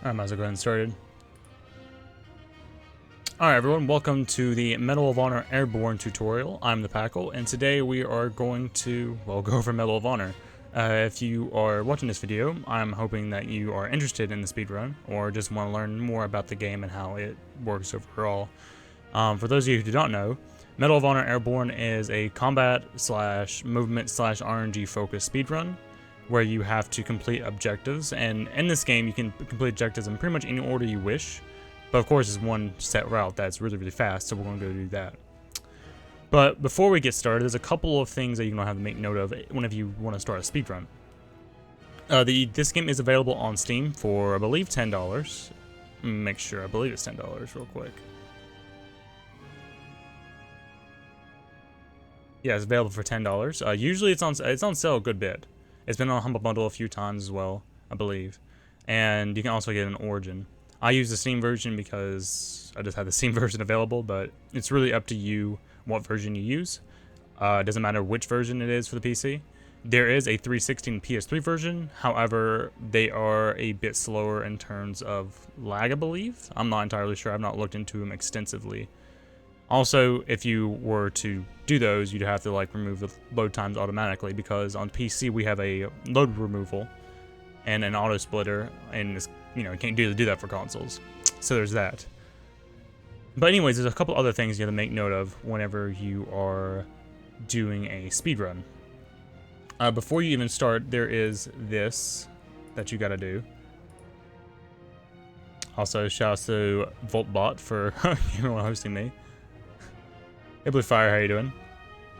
I might as well go ahead and start it. Alright everyone, welcome to the Medal of Honor Airborne tutorial. I'm the Packle, and today we are going to, well, go over Medal of Honor. If you are watching this video, I'm hoping that you are interested in the speedrun, or just want to learn more about the game and how it works overall. For those of you who do not know, Medal of Honor Airborne is a combat / movement / RNG focused speedrun, where you have to complete objectives, and in this game you can complete objectives in pretty much any order you wish, but of course there's one set route that's really fast, so we're going to go do that. But before we get started, there's a couple of things that you're going to have to make note of whenever you want to start a speedrun. This game is available on Steam for, I believe, $10. Make sure, I believe it's $10 real quick. Yeah, it's available for $10. Usually it's on sale a good bit. It's been on Humble Bundle a few times as well, I believe. And you can also get an Origin. I use the Steam version because I just had the Steam version available, but it's really up to you what version you use. It doesn't matter which version it is for the PC. There is a 360 and PS3 version, however, they are a bit slower in terms of lag, I believe. I'm not entirely sure, I've not looked into them extensively. Also, if you were to do those, you'd have to remove the load times automatically, because on PC we have a load removal and an auto splitter, and it's, you can't do that for consoles. So there's that. But anyways, there's a couple other things you have to make note of whenever you are doing a speedrun. Before you even start, there is this that you gotta do. Also, shouts to VoltBot for everyone hosting me. Hey Blue Fire, how you doing?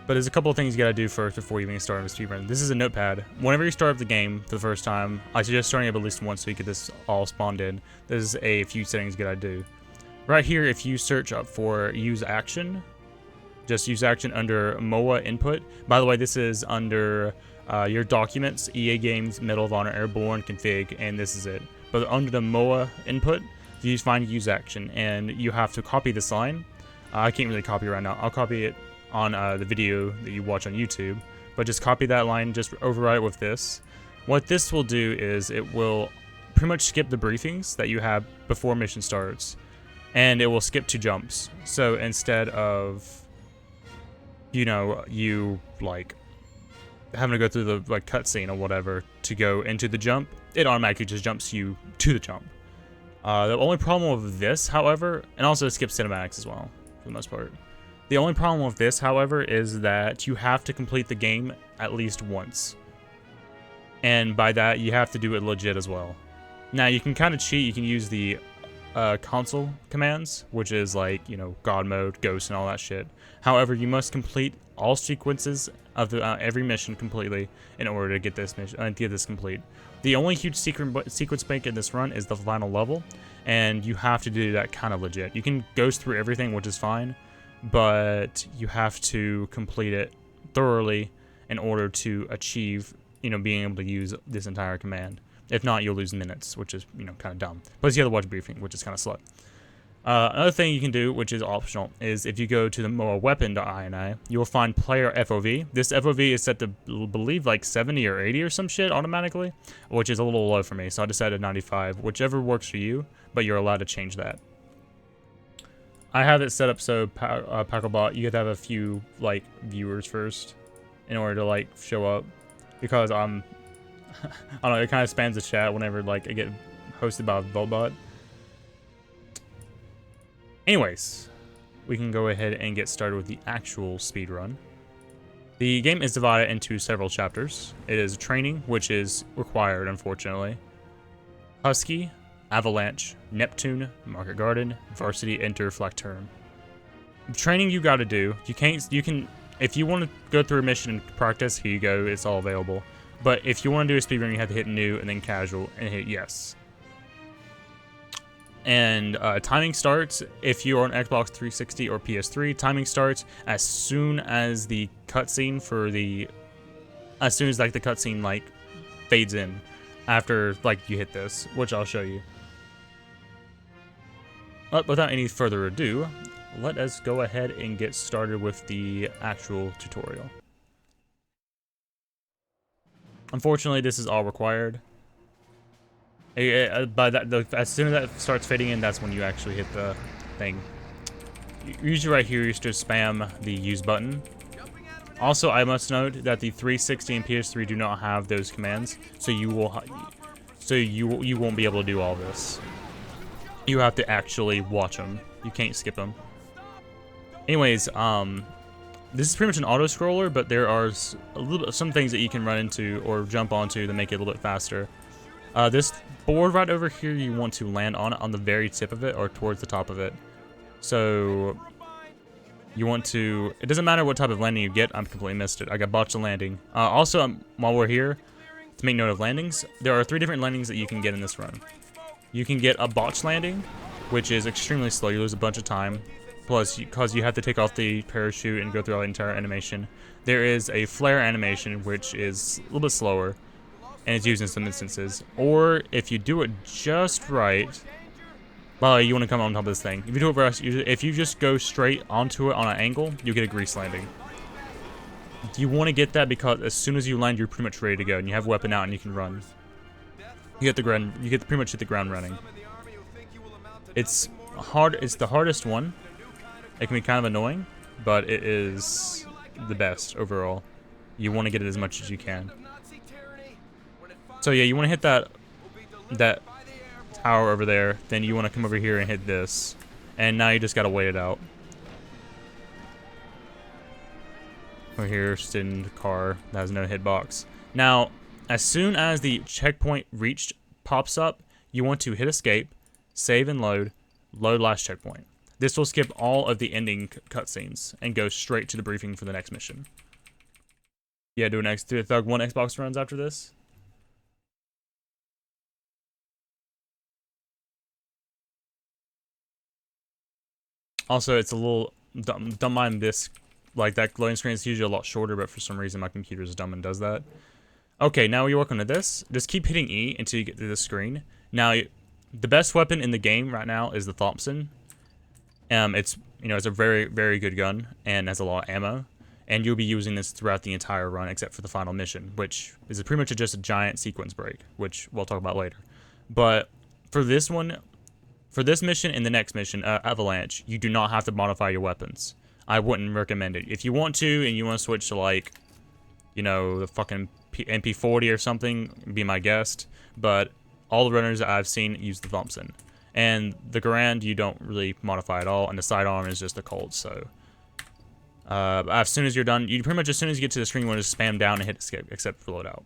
But there's a couple of things you gotta do first before you even start a speedrun. This is a notepad. Whenever you start up the game for the first time, I suggest starting up at least once so you get this all spawned in. There's a few settings you gotta do. Right here, if you search up for UseAction, just UseAction under MOA input. By the way, this is under your documents, EA Games, Medal of Honor Airborne config, and this is it. But under the MOA input, you find UseAction, and you have to copy this line. I can't really copy it right now. I'll copy it on the video that you watch on YouTube, but just copy that line, just override it with this. What this will do is it will pretty much skip the briefings that you have before mission starts, and it will skip 2 jumps. So instead of, you having to go through the cutscene or whatever to go into the jump, it automatically just jumps you to the jump. The only problem with this, however, and also it skips cinematics as well, for the most part. The only problem with this, however, is that you have to complete the game at least once. And by that, you have to do it legit as well. Now, you can kind of cheat. You can use the console commands, which is God mode, ghost, and all that shit. However, you must complete all sequences of every mission completely in order to get this complete. The only huge sequence bank in this run is the final level, and you have to do that kind of legit. You can ghost through everything, which is fine, but you have to complete it thoroughly in order to achieve, being able to use this entire command. If not, you'll lose minutes, which is, kind of dumb. Plus, you have to watch briefing, which is kind of slow. Another thing you can do, which is optional, is if you go to the moaweapon.ini, you will find player FOV. This FOV is set to, believe, 70 or 80 or some shit automatically, which is a little low for me, so I decided 95, whichever works for you, but you're allowed to change that. I have it set up so Packlebot, you have to have a few viewers first in order to show up, because I don't know, it kind of spams the chat whenever I get hosted by VoltBot. Anyways, we can go ahead and get started with the actual speedrun. The game is divided into several chapters. It is training, which is required, unfortunately. Husky, Avalanche, Neptune, Market Garden, Varsity, Enter, Flacterm. Training you gotta do. You can, if you want to go through a mission and practice, here you go, it's all available. But if you want to do a speedrun, you have to hit new and then casual and hit yes. And timing starts, if you're on Xbox 360 or PS3, timing starts as soon as the cutscene the cutscene fades in, after you hit this, which I'll show you. But without any further ado, let us go ahead and get started with the actual tutorial. Unfortunately, this is all required. By that, as soon as that starts fading in, that's when you actually hit the thing. Usually right here, you just spam the use button. Also, I must note that the 360 and PS3 do not have those commands, so you won't be able to do all this. You have to actually watch them. You can't skip them. Anyways, this is pretty much an auto scroller, but there are some things that you can run into or jump onto to make it a little bit faster. This board right over here, you want to land on it on the very tip of it or towards the top of it. So you want to, it doesn't matter what type of landing you get. I completely missed it. I got botched a landing. Also, while we're here, to make note of landings, there are 3 different landings that you can get in this run. You can get a botched landing, which is extremely slow. You lose a bunch of time. Plus, because you have to take off the parachute and go through the entire animation. There is a flare animation, which is a little bit slower, and it's used in some instances. Or, if you do it just right, well, you want to come on top of this thing. If you do it right, if you just go straight onto it on an angle, you get a grease landing. You want to get that because as soon as you land, you're pretty much ready to go, and you have a weapon out and you can run. You get the ground. You get pretty much hit the ground running. It's hard. It's the hardest one. It can be kind of annoying, but it is the best overall. You want to get it as much as you can. So yeah, you want to hit that tower over there. Then you want to come over here and hit this, and now you just gotta wait it out. We're here, just in the car that has no hitbox. Now, as soon as the checkpoint reached pops up, you want to hit escape, save and load last checkpoint. This will skip all of the ending cutscenes and go straight to the briefing for the next mission. Yeah, do a Thug 1 Xbox runs after this. Also, it's a little, don't mind this, like that loading screen is usually a lot shorter, but for some reason my computer is dumb and does that. Okay, now you work on this. Just keep hitting E until you get to this screen. Now, the best weapon in the game right now is the Thompson. It's a very, very good gun and has a lot of ammo. And you'll be using this throughout the entire run except for the final mission, which is pretty much just a giant sequence break, which we'll talk about later. But for this one, for this mission and the next mission, Avalanche, you do not have to modify your weapons. I wouldn't recommend it. If you want to and you want to switch to like, the fucking MP40 or something, be my guest. But all the runners that I've seen use the Thompson. And the Garand, you don't really modify at all, and the sidearm is just a Colt, so... as soon as you're done, you pretty much, as soon as you get to the screen, you want to spam down and hit escape, except for loadout.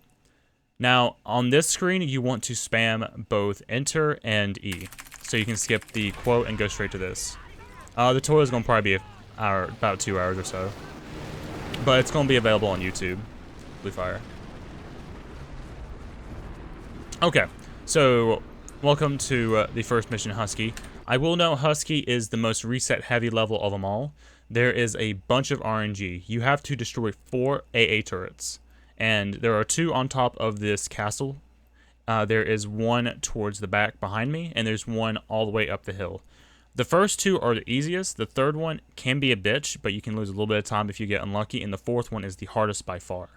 Now, on this screen, you want to spam both Enter and E. So you can skip the quote and go straight to this. The tutorial is going to probably be about 2 hours or so. But it's going to be available on YouTube. Blue Fire. Okay, so welcome to the first mission, Husky. I will note Husky is the most reset heavy level of them all. There is a bunch of RNG. You have to destroy 4 AA turrets. And there are 2 on top of this castle. There is 1 towards the back behind me, and there's 1 all the way up the hill. The first 2 are the easiest. The third one can be a bitch, but you can lose a little bit of time if you get unlucky. And the fourth one is the hardest by far.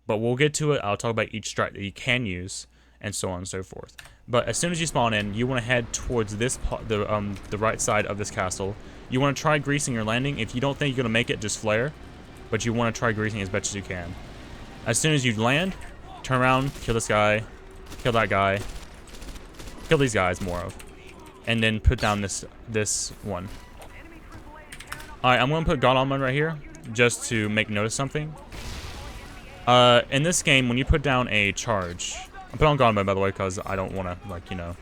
But we'll get to it. I'll talk about each strat that you can use, and so on and so forth. But as soon as you spawn in, you want to head towards this the right side of this castle. You want to try greasing your landing. If you don't think you're going to make it, just flare. But you want to try greasing as best as you can. As soon as you land, turn around, kill this guy, kill that guy, kill these guys more of, and then put down this one. Alright, I'm going to put God on mode right here, just to make notice something. In this game, when you put down a charge, I put on God mode, by the way, because I don't want to, like, I don't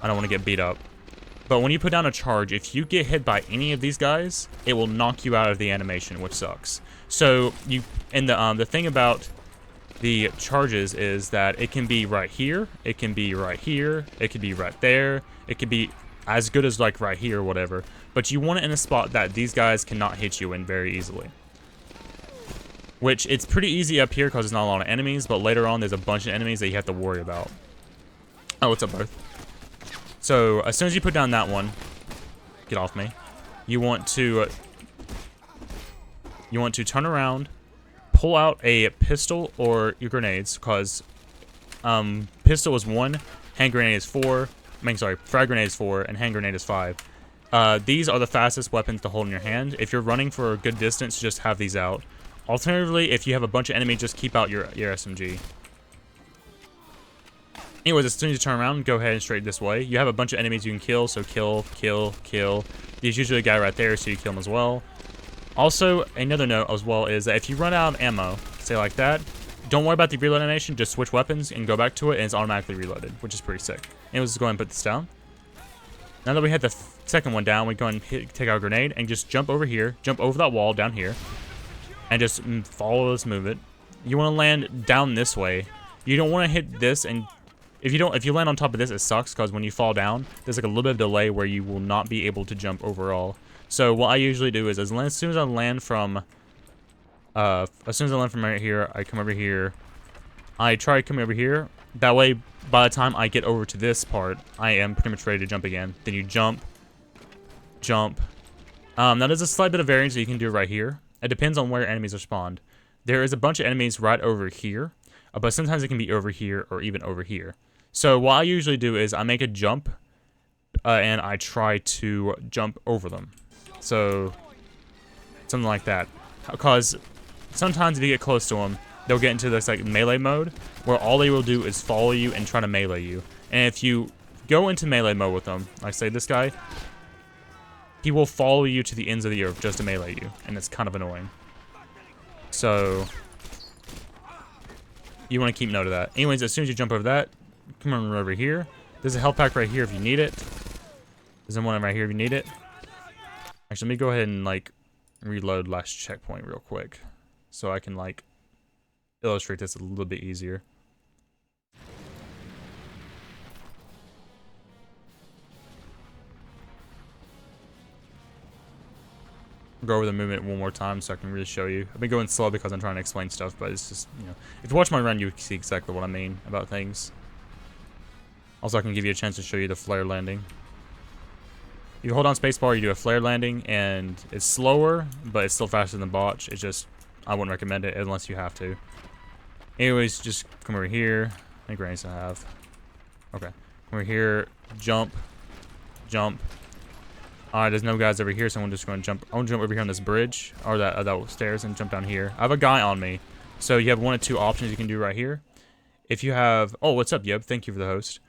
want to get beat up. But when you put down a charge, if you get hit by any of these guys, it will knock you out of the animation, which sucks. So, the thing about the charges is that it can be right here, it can be right here, it could be right there, it could be as good as, like, right here or whatever. But you want it in a spot that these guys cannot hit you in very easily. Which, it's pretty easy up here because there's not a lot of enemies, but later on there's a bunch of enemies that you have to worry about. Oh, what's up, Earth? So, as soon as you put down that one, get off me, you want to turn around, pull out a pistol or your grenades, because pistol is 1, Hand grenade is 4. Frag grenade is 4, and hand grenade is 5. These are the fastest weapons to hold in your hand. If you're running for a good distance, just have these out. Alternatively, if you have a bunch of enemies, just keep out your SMG. Anyways, as soon as you turn around, go ahead and straight this way. You have a bunch of enemies you can kill, so kill, kill, kill. There's usually a guy right there, so you kill him as well. Also, another note as well is that if you run out of ammo, say like that, don't worry about the reload animation, just switch weapons and go back to it, and it's automatically reloaded, which is pretty sick. Anyways, let's go ahead and put this down. Now that we had the second one down, we go ahead and take our grenade and just jump over here, jump over that wall down here, and just follow this movement. You want to land down this way. You don't want to hit this, and if you land on top of this, it sucks because when you fall down, there's like a little bit of delay where you will not be able to jump overall. So what I usually do is as soon as I land from right here, I come over here. I try coming over here. That way, by the time I get over to this part, I am pretty much ready to jump again. Then you jump, jump. Now there's a slight bit of variance that you can do right here. It depends on where enemies are spawned. There is a bunch of enemies right over here, but sometimes it can be over here or even over here. So what I usually do is I make a jump, and I try to jump over them. So something like that. Because sometimes if you get close to them, they'll get into this like melee mode, where all they will do is follow you and try to melee you. And if you go into melee mode with them, like say this guy, he will follow you to the ends of the earth just to melee you, and it's kind of annoying. So you want to keep note of that. Anyways, as soon as you jump over that, come on over here. There's a health pack right here if you need it. There's one right here if you need it. Actually, let me go ahead and like reload last checkpoint real quick, so I can like illustrate this a little bit easier. Go over the movement one more time so I can really show you. I've been going slow because I'm trying to explain stuff, but it's just, you know, if you watch my run, you see exactly what I mean about things. Also, I can give you a chance to show you the flare landing. You hold on spacebar, you do a flare landing, and it's slower, but it's still faster than botch. It's just, I wouldn't recommend it unless you have to. Anyways, just come over here. I think grenades I have. Okay. Come over here, jump, jump. Alright, there's no guys over here, so I'm just going to jump. I want to jump over here on this bridge, or that stairs, and jump down here. I have a guy on me, so you have one of two options you can do right here. If you have, oh, what's up, Yub? Thank you for the host.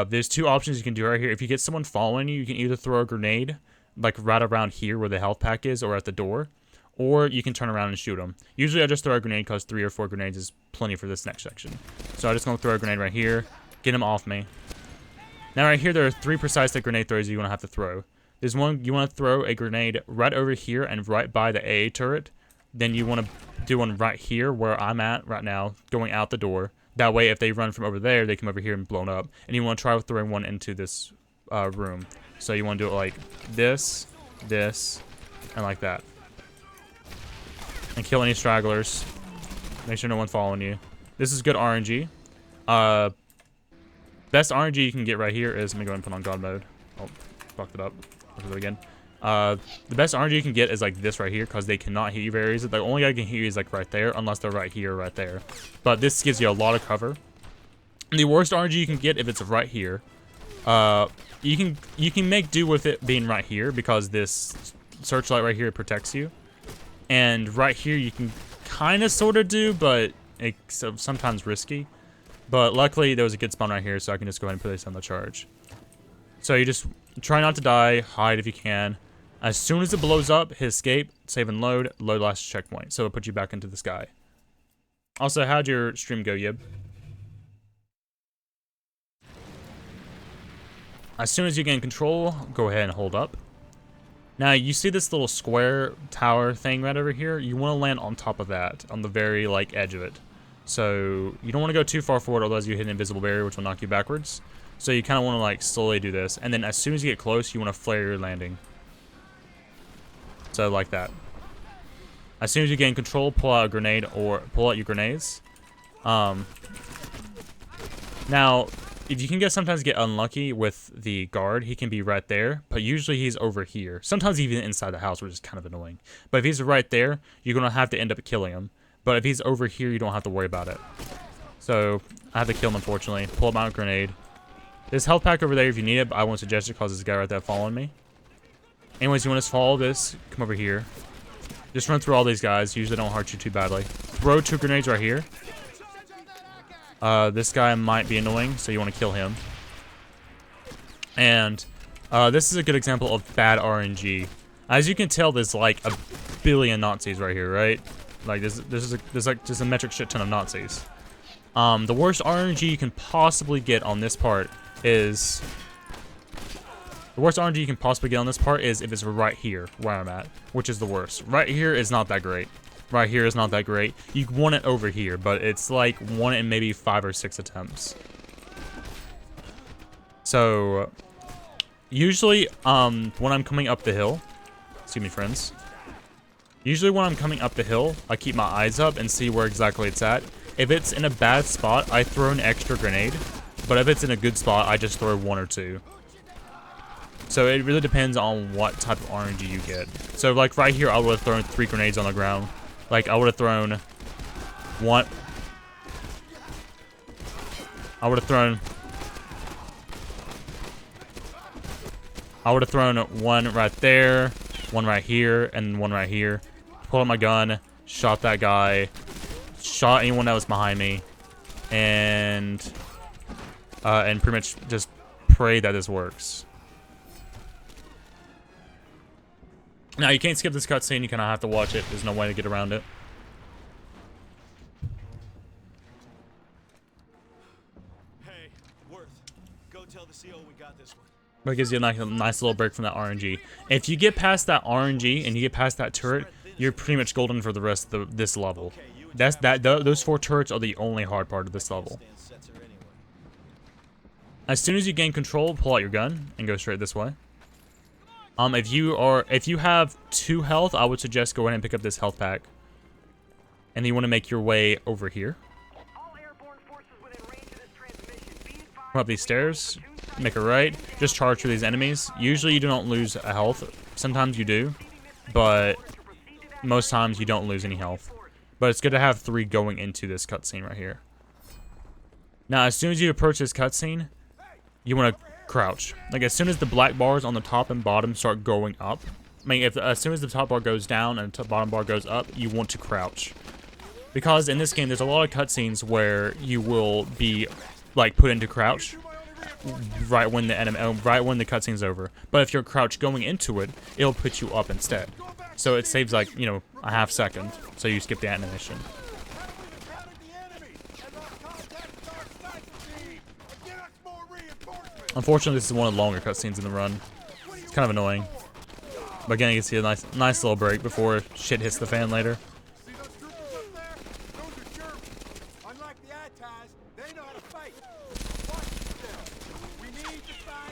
There's two options you can do right here. If you get someone following you, you can either throw a grenade, like right around here where the health pack is, or at the door, or you can turn around and shoot them. Usually I just throw a grenade because 3 or 4 grenades is plenty for this next section. So I'm just going to throw a grenade right here, get him off me. Now right here, there are 3 precise grenade throws you want to have to throw. There's one, you want to throw a grenade right over here and right by the AA turret. Then you want to do one right here where I'm at right now, going out the door. That way, if they run from over there, they come over here and blown up. And you want to try throwing one into this room. So you want to do it like this, this, and like that. And kill any stragglers. Make sure no one's following you. This is good RNG. Best RNG you can get right here is, let me go ahead and put on God mode. Oh, fucked it up. Let's do it again. The best RNG you can get is like this right here, because they cannot hear you very easily. The only guy can hear you is like right there, unless they're right here or right there. But this gives you a lot of cover. The worst RNG you can get if it's right here, you can make do with it being right here, because this searchlight right here protects you. And right here you can kind of sort of do, but it's sometimes risky. But luckily there was a good spawn right here, so I can just go ahead and put this on the charge. So you just try not to die, hide if you can. As soon as it blows up, hit escape, save and load last checkpoint. So it'll put you back into the sky. Also, how'd your stream go, Yib? As soon as you gain control, go ahead and hold up. Now, you see this little square tower thing right over here? You want to land on top of that, on the very, like, edge of it. So, you don't want to go too far forward, otherwise you hit an invisible barrier, which will knock you backwards. So you kind of want to, like, slowly do this. And then as soon as you get close, you want to flare your landing. So, like that. As soon as you gain control, pull out a grenade or pull out your grenades. Now, if you can sometimes get unlucky with the guard, he can be right there, but usually he's over here. Sometimes even inside the house, which is kind of annoying. But if he's right there, you're going to have to end up killing him. But if he's over here, you don't have to worry about it. So, I have to kill him, unfortunately. Pull out my grenade. This health pack over there if you need it, but I won't suggest it because this guy right there following me. Anyways, you want to follow this, come over here. Just run through all these guys. Usually don't hurt you too badly. Throw 2 grenades right here. This guy might be annoying, so you want to kill him. And this is a good example of bad RNG. As you can tell, there's like a billion Nazis right here, right? Like there's like just a metric shit ton of Nazis. The worst RNG you can possibly get on this part is if it's right here where I'm at, which is the worst. Right here is not that great. Right here is not that great. You want it over here, but it's like 1 in maybe 5 or 6 attempts. So usually when I'm coming up the hill, excuse me friends, usually when I'm coming up the hill, I keep my eyes up and see where exactly it's at. If it's in a bad spot, I throw an extra grenade, but if it's in a good spot, I just throw 1 or 2. So it really depends on what type of RNG you get. So like right here, I would have thrown 3 grenades on the ground. Like I would have thrown 1. I would have thrown 1 right there, 1 right here, and 1 right here. Pulled out my gun, shot that guy, shot anyone that was behind me, and pretty much just pray that this works. Now, you can't skip this cutscene. You kind of have to watch it. There's no way to get around it. Hey, Worth, go tell the CO we got this one. But it gives you a nice little break from that RNG. If you get past that RNG and you get past that turret, you're pretty much golden for the rest of this level. Those 4 turrets are the only hard part of this level. As soon as you gain control, pull out your gun and go straight this way. If you have 2 health, I would suggest go ahead and pick up this health pack. And then you want to make your way over here. Come up these stairs, make a right, just charge through these enemies. Usually you do not lose a health. Sometimes you do, but most times you don't lose any health. But it's good to have 3 going into this cutscene right here. Now, as soon as you approach this cutscene, you want to crouch. Like as soon as the black bars on the top and bottom start going up, I mean, as soon as the top bar goes down and the bottom bar goes up, you want to crouch. Because in this game, there's a lot of cutscenes where you will be like put into crouch right when the cutscene's over. But if you're crouched going into it, it'll put you up instead. So it saves like, you know, a half second. So you skip the animation. Unfortunately, this is one of the longer cutscenes in the run. It's kind of annoying. But again, you can see a nice little break before shit hits the fan later.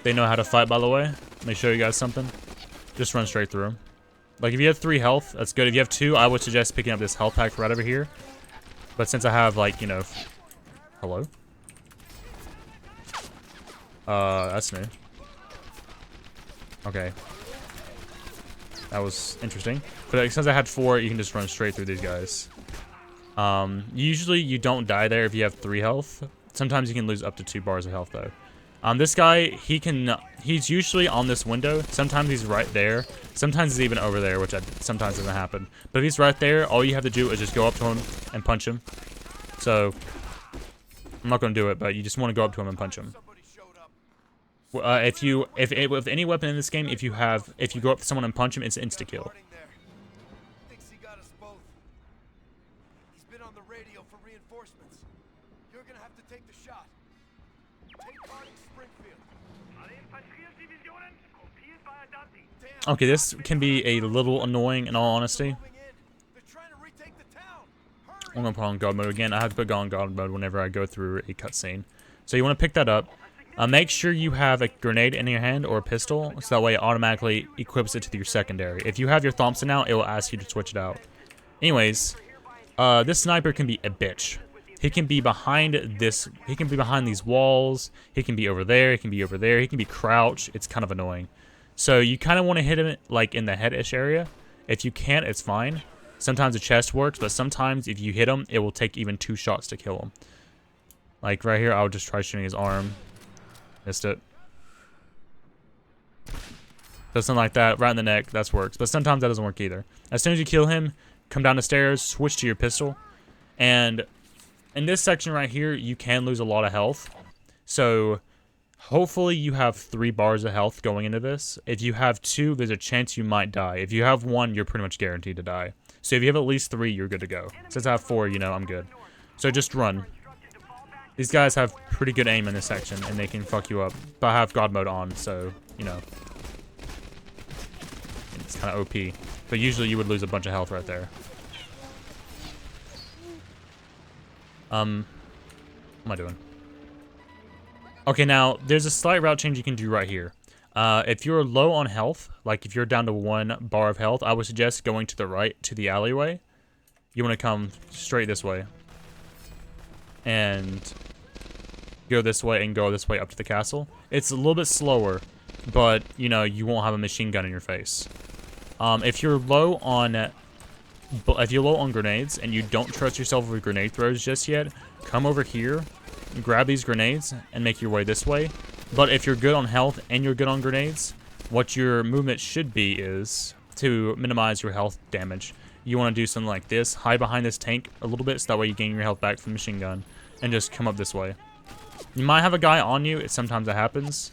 They know how to fight, by the way. Let me show you guys something. Just run straight through them. Like, if you have 3 health, that's good. If you have 2, I would suggest picking up this health pack right over here. But since I have, like, you know... Hello? That's new. Okay. That was interesting. But since I had 4, you can just run straight through these guys. Usually you don't die there if you have 3 health. Sometimes you can lose up to 2 bars of health, though. This guy, he's usually on this window. Sometimes he's right there. Sometimes he's even over there, which sometimes doesn't happen. But if he's right there, all you have to do is just go up to him and punch him. So, I'm not going to do it, but you just want to go up to him and punch him. With any weapon in this game, if you go up to someone and punch him, it's insta kill. Okay, this can be a little annoying in all honesty. I'm gonna put on God mode again. I have to put on God mode whenever I go through a cutscene. So you want to pick that up. Make sure you have a grenade in your hand or a pistol, so that way it automatically equips it to your secondary. If you have your Thompson out, it will ask you to switch it out. Anyways, this sniper can be a bitch. He can be behind this. He can be behind these walls. He can be over there. He can be over there. He can be crouched. It's kind of annoying. So you kind of want to hit him like in the head-ish area. If you can't, it's fine. Sometimes the chest works, but sometimes if you hit him, it will take even 2 shots to kill him. Like right here, I would just try shooting his arm. Missed it. So something like that, right in the neck, that works. But sometimes that doesn't work either. As soon as you kill him, come down the stairs, switch to your pistol. And in this section right here, you can lose a lot of health. So hopefully you have 3 bars of health going into this. If you have 2, there's a chance you might die. If you have 1, you're pretty much guaranteed to die. So if you have at least 3, you're good to go. Since I have 4, you know, I'm good. So just run. These guys have pretty good aim in this section, and they can fuck you up. But I have God mode on, so, you know. It's kind of OP. But usually you would lose a bunch of health right there. What am I doing? Okay, now, there's a slight route change you can do right here. If you're low on health, like if you're down to 1 bar of health, I would suggest going to the right, to the alleyway. You want to come straight this way. And go this way and go this way up to the castle. It's a little bit slower, but, you know, you won't have a machine gun in your face. If you're low on grenades and you don't trust yourself with grenade throws just yet, come over here, grab these grenades, and make your way this way. But if you're good on health and you're good on grenades, what your movement should be is to minimize your health damage. You want to do something like this, hide behind this tank a little bit so that way you gain your health back from the machine gun, and just come up this way. You might have a guy on you, sometimes that happens.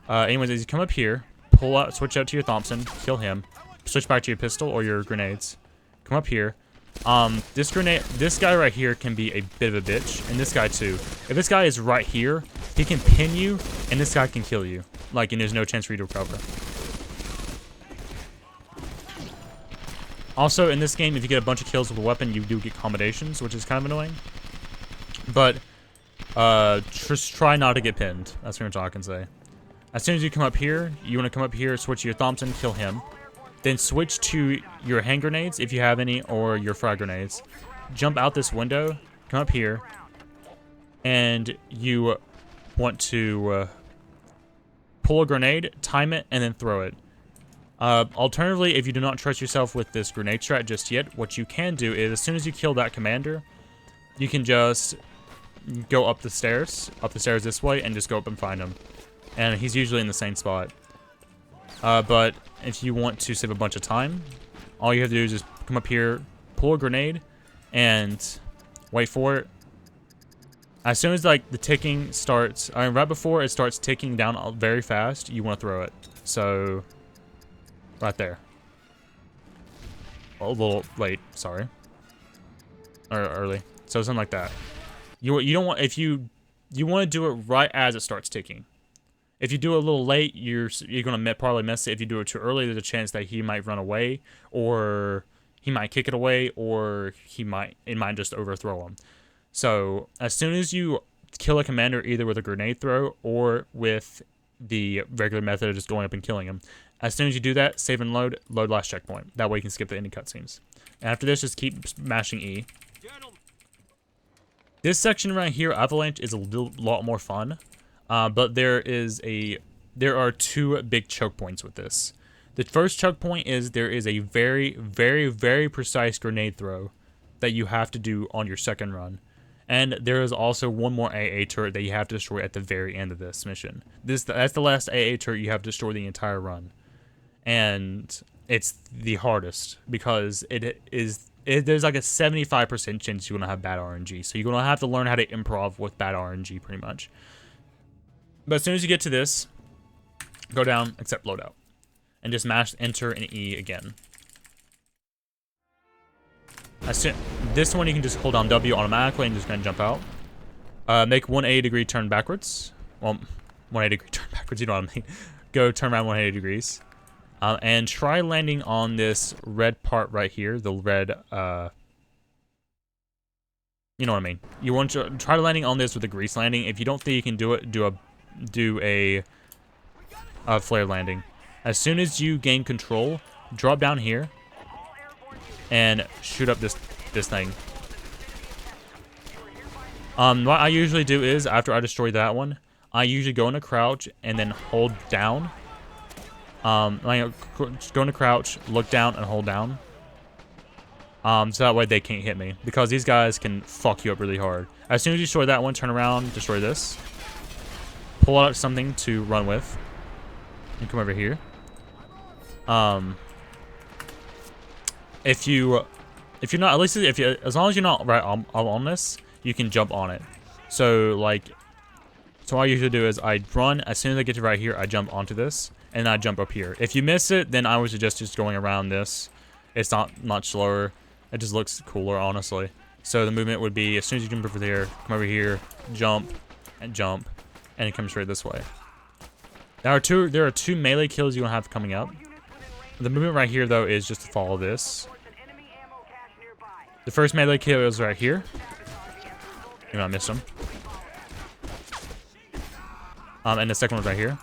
Anyways, as you come up here, pull out, switch out to your Thompson, kill him, switch back to your pistol or your grenades. Come up here. This guy right here can be a bit of a bitch, and this guy too. If this guy is right here, he can pin you, and this guy can kill you. Like, and there's no chance for you to recover. Also, in this game, if you get a bunch of kills with a weapon, you do get combinations, which is kind of annoying. But, just try not to get pinned. That's pretty much all I can say. As soon as you come up here, you want to come up here, switch to your Thompson, kill him. Then switch to your hand grenades, if you have any, or your frag grenades. Jump out this window, come up here, and you want to pull a grenade, time it, and then throw it. Alternatively, if you do not trust yourself with this grenade strat just yet, what you can do is, as soon as you kill that commander, you can just go up the stairs this way, and just go up and find him. And he's usually in the same spot. But if you want to save a bunch of time, all you have to do is just come up here, pull a grenade, and wait for it. As soon as like the ticking starts, right before it starts ticking down very fast, you want to throw it. So, right there. A little late, sorry, or early. So something like that. You don't want, if you want to do it right as it starts ticking. If you do it a little late, you're gonna probably miss it. If you do it too early, there's a chance that he might run away, or he might kick it away, or it might just overthrow him. So as soon as you kill a commander, either with a grenade throw or with the regular method of just going up and killing him, as soon as you do that, save and load last checkpoint. That way you can skip the ending cutscenes. After this, just keep mashing E. This section right here, Avalanche, is a lot more fun. But there are 2 big choke points with this. The first choke point is there is a very, very, very precise grenade throw that you have to do on your second run. And there is also one more AA turret that you have to destroy at the very end of this mission. That's the last AA turret you have to destroy the entire run. And it's the hardest because there's like a 75% chance you're going to have bad RNG. So you're going to have to learn how to improv with bad RNG pretty much. But as soon as you get to this, go down, accept loadout. And just mash enter and E again. This one you can just hold down W automatically and just gonna jump out. Make 180 degree turn backwards. Well, 180 degree turn backwards, you know what I mean. Go turn around 180 degrees. And try landing on this red part right here. The red, you know what I mean. You want to try landing on this with a grease landing. If you don't think you can do it, do a flare landing. As soon as you gain control, drop down here and shoot up this thing. What I usually do is, after I destroy that one, I usually go into crouch and then hold down. Go into crouch, look down, and hold down. So that way they can't hit me, because these guys can fuck you up really hard. As soon as you destroy that one, turn around, destroy this. pull out something to run with. And come over here. If you're not, at least as long as you're not right on this, you can jump on it. So like, so what I usually do is I run, as soon as I get to right here, I jump onto this, and then I jump up here. If you miss it, then I would suggest just going around this. It's not much slower. It just looks cooler, honestly. So the movement would be, as soon as you jump over there, come over here, jump, and it comes straight this way. There are two melee kills you will have coming up. The movement right here, though, is just to follow this. The first melee kill is right here. You know, I missed him. And the second one's right here.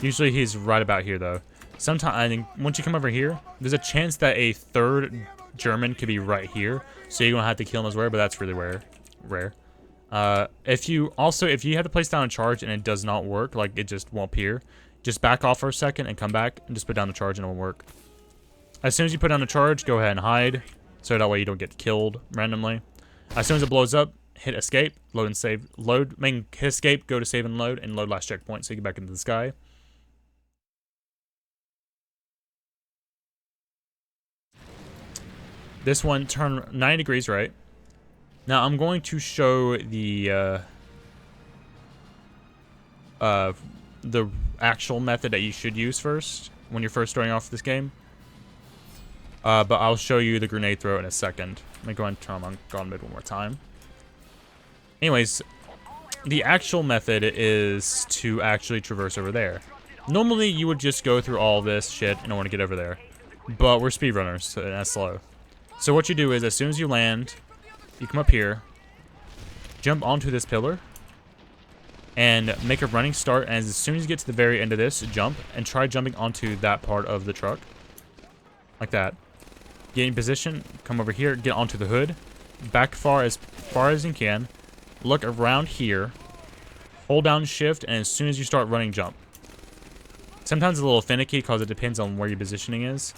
Usually he's right about here, though. Sometimes, I think, once you come over here, there's a chance that a third German could be right here. So you're going to have to kill him as well, but that's really rare. If you have to place down a charge and it does not work, like it just won't appear, just back off for a second and come back and just put down the charge and it will work. As soon as you put down the charge, go ahead and hide, so that way you don't get killed randomly. As soon as it blows up, hit escape, load and save, hit escape, go to save and load last checkpoint so you get back into the sky. This one, turn 90 degrees right. Now I'm going to show the actual method that you should use first when you're first starting off this game. But I'll show you the grenade throw in a second. Let me go ahead and turn on gone mid one more time. Anyways, the actual method is to actually traverse over there. Normally you would just go through all this shit in order to get over there, but we're speedrunners, so that's slow. So what you do is, as soon as you land, you come up here, jump onto this pillar, and make a running start. And as soon as you get to the very end of this, jump and try jumping onto that part of the truck, like that. Get in position, come over here, get onto the hood, back far as you can, look around here, hold down shift, and as soon as you start running, jump. Sometimes it's a little finicky because it depends on where your positioning is.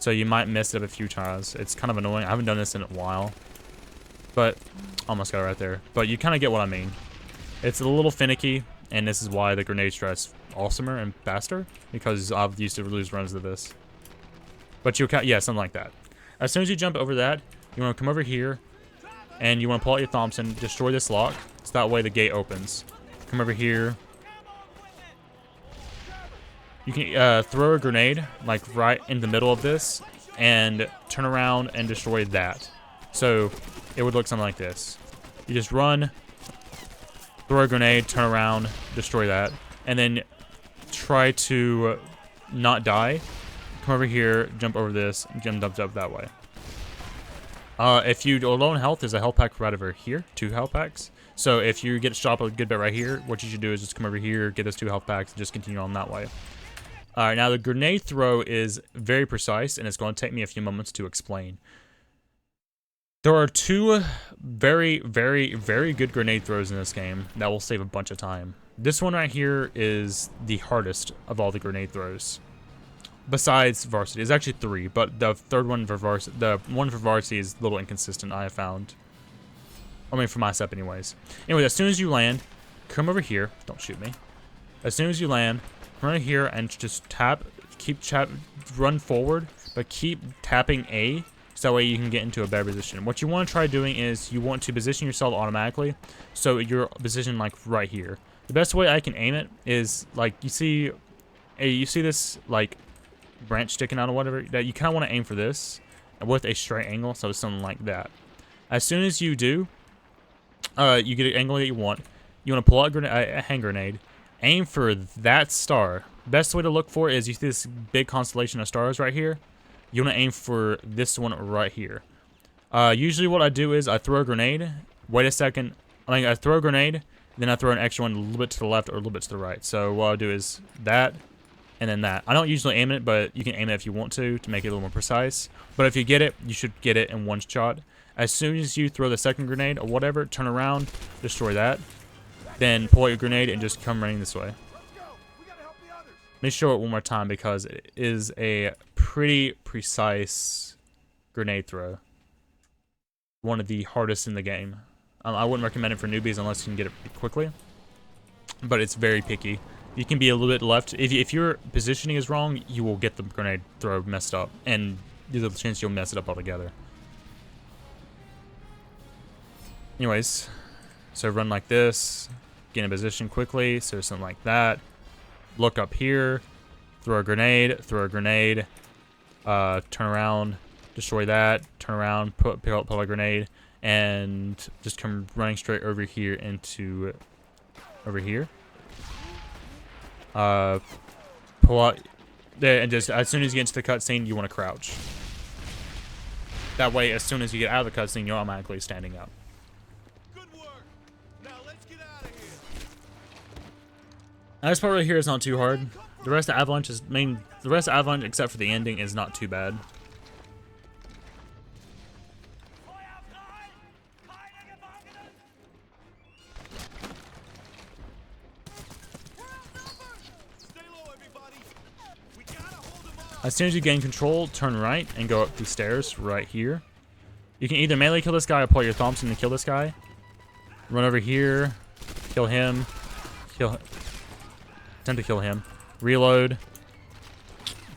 So you might miss it a few times. It's kind of annoying. I haven't done this in a while. But, almost got it right there. But you kind of get what I mean. It's a little finicky, and this is why the grenade strat's awesomer and faster. Because I've used to lose runs of this. But yeah, something like that. As soon as you jump over that, you want to come over here, and you want to pull out your Thompson, destroy this lock, so that way the gate opens. Come over here. You can throw a grenade, like right in the middle of this, and turn around and destroy that. So it would look something like this. You just run, throw a grenade, turn around, destroy that, and then try to not die. Come over here, jump over this, and jump up that way. If you are low on health, there's a health pack right over here, 2 health packs. So if you get shot a good bit right here, what you should do is just come over here, get those 2 health packs, and just continue on that way. Alright, now the grenade throw is very precise, and it's going to take me a few moments to explain. There are 2 very, very, very good grenade throws in this game that will save a bunch of time. This one right here is the hardest of all the grenade throws. Besides Varsity. It's actually 3, but the third one for Varsity, the one for Varsity is a little inconsistent, I have found. I mean, for my step anyways. Anyway, as soon as you land, come over here. Don't shoot me. As soon as you land, right here and just run forward, but keep tapping A, so that way you can get into a better position. What you want to try doing is you want to position yourself automatically, so you're positioned like right here. The best way I can aim it is like you see this like branch sticking out or whatever, that you kind of want to aim for this with a straight angle, so it's something like that. As soon as you do, you get an angle that you want. You want to pull out a hand grenade. Aim for that star. Best way to look for is you see this big constellation of stars right here. You want to aim for this one right here. Usually what I do is I throw a grenade. Wait a second. I throw a grenade, then I throw an extra one a little bit to the left or a little bit to the right. So what I'll do is that, and then that. I don't usually aim it, but you can aim it if you want to make it a little more precise. But if you get it, you should get it in one shot. As soon as you throw the second grenade or whatever, turn around, destroy that. Then pull out your grenade and just come running this way. Let me show it one more time because it is a pretty precise grenade throw. One of the hardest in the game. I wouldn't recommend it for newbies unless you can get it quickly. but it's very picky. You can be a little bit left. If your positioning is wrong, you will get the grenade throw messed up, and there's a chance you'll mess it up altogether. Anyways, so run like this, get in position quickly, so something like that. Look up here, throw a grenade, turn around, destroy that, turn around, pick up a grenade, and just come running straight over here into over here. Pull out there, and just as soon as you get into the cutscene, you want to crouch. That way, as soon as you get out of the cutscene, you're automatically standing up. Good work. Now let's get out of here. Now, this part right here is not too hard. The rest of Avalanche is the rest of Avalanche, except for the ending, is not too bad. Stay low, everybody. We gotta hold them off. As soon as you gain control, turn right and go up the stairs right here. You can either melee kill this guy or pull your Thompson and kill this guy. Run over here, kill him, attempt to kill him. Reload.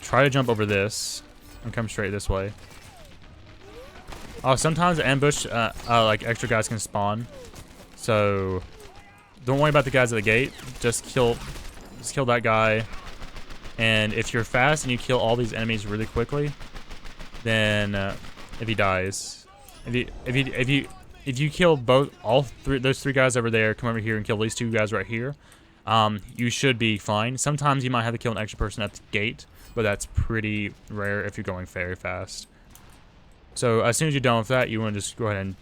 Try to jump over this and come straight this way. Oh, sometimes ambush, like extra guys can spawn. So don't worry about the guys at the gate. Just kill that guy. And if you're fast and you kill all these enemies really quickly, then if he dies, if you kill those three guys over there, come over here and kill these two guys right here, you should be fine. Sometimes you might have to kill an extra person at the gate, but that's pretty rare if you're going very fast. So as soon as you're done with that, you want to just go ahead and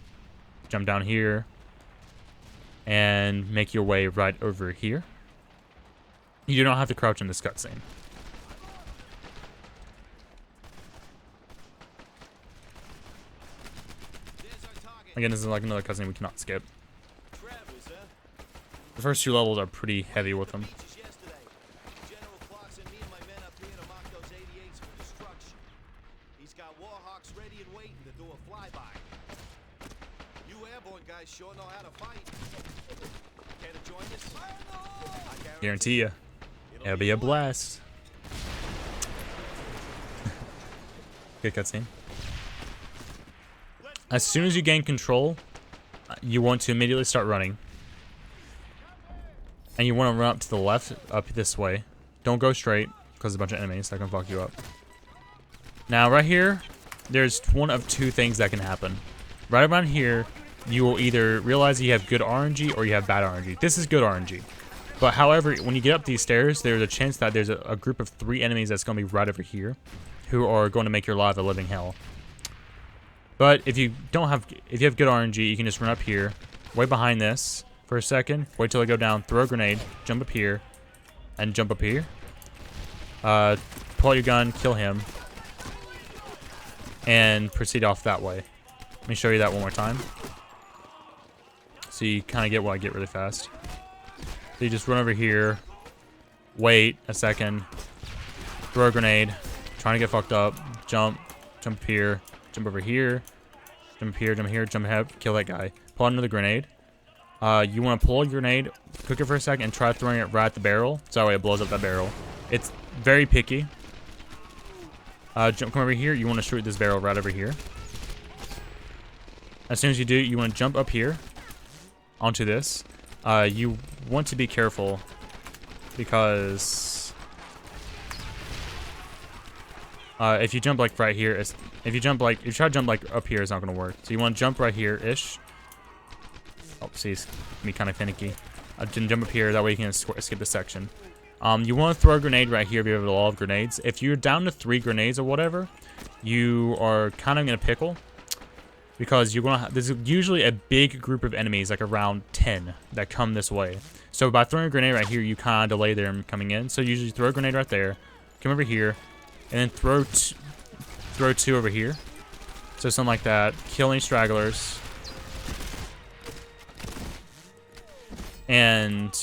jump down here and make your way right over here. You do not have to crouch in this cutscene. Again, this is like another cutscene we cannot skip. Travelers, huh? The first two levels are pretty heavy with them. Beaches yesterday. General Clark sent me and my men up here to mock those 88s for destruction. He's got Warhawks ready and waiting to do a flyby. You Airborne guys sure know how to fight. Care to join us? I Guarantee you, it'll be a blast. Good cutscene. As soon as you gain control, you want to immediately start running. And you want to run up to the left, up this way. Don't go straight, because there's a bunch of enemies that can fuck you up. Now, right here, there's one of two things that can happen. Right around here, you will either realize you have good RNG or you have bad RNG. This is good RNG. But however, when you get up these stairs, there's a chance that there's a group of 3 enemies that's going to be right over here, who are going to make your life a living hell. But if you have good RNG, you can just run up here, wait behind this for a second, wait till I go down, throw a grenade, jump up here, and jump up here. Pull out your gun, kill him, and proceed off that way. Let me show you that one more time. So you kind of get what I get really fast. So you just run over here, wait a second, throw a grenade, trying to get fucked up, jump here. Jump over here, jump here, jump ahead, kill that guy. Pull out another grenade. You want to pull a grenade, cook it for a second, and try throwing it right at the barrel, so that way it blows up that barrel. It's very picky. Come over here. You want to shoot this barrel right over here. As soon as you do, you want to jump up here onto this. You want to be careful because if you jump like right here, if you try to jump like up here, it's not gonna work. So you want to jump right here-ish. Oh, see, it's me kind of finicky. I didn't jump up here. That way you can skip this section. You want to throw a grenade right here if you have a lot of grenades. If you're down to 3 grenades or whatever, you are kind of in a pickle because you're gonna. There's usually a big group of enemies, like around 10, that come this way. So by throwing a grenade right here, you kind of delay them coming in. So you usually throw a grenade right there, come over here, and then throw 2 over here. So something like that. Kill any stragglers. And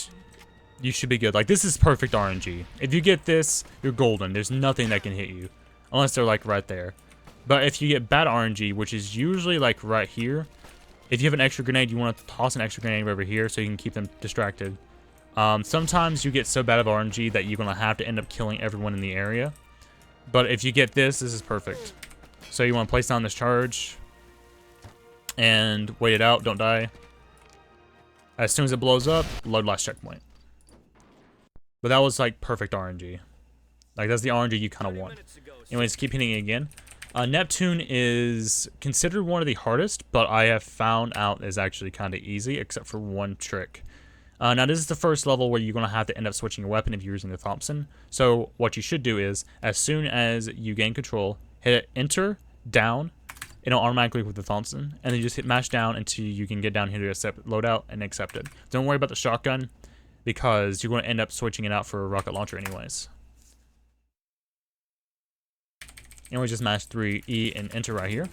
you should be good. Like, this is perfect RNG. If you get this, you're golden. There's nothing that can hit you. Unless they're, like, right there. But if you get bad RNG, which is usually, like, right here. If you have an extra grenade, you want to toss an extra grenade over here so you can keep them distracted. Sometimes you get so bad of RNG that you're going to have to end up killing everyone in the area. But if you get this is perfect. So you want to place down this charge and wait it out, don't die. As soon as it blows up, load last checkpoint. But that was like perfect RNG. Like that's the RNG you kind of want. Anyways, keep hitting it again. Neptune is considered one of the hardest, but I have found out is actually kind of easy, except for one trick. Now, this is the first level where you're going to have to end up switching your weapon if you're using the Thompson. So what you should do is, as soon as you gain control, hit Enter, down, it'll automatically with the Thompson, and then you just hit mash down until you can get down here to accept loadout and accept it. Don't worry about the shotgun, because you're going to end up switching it out for a rocket launcher anyways. And we just mash 3E and enter right here.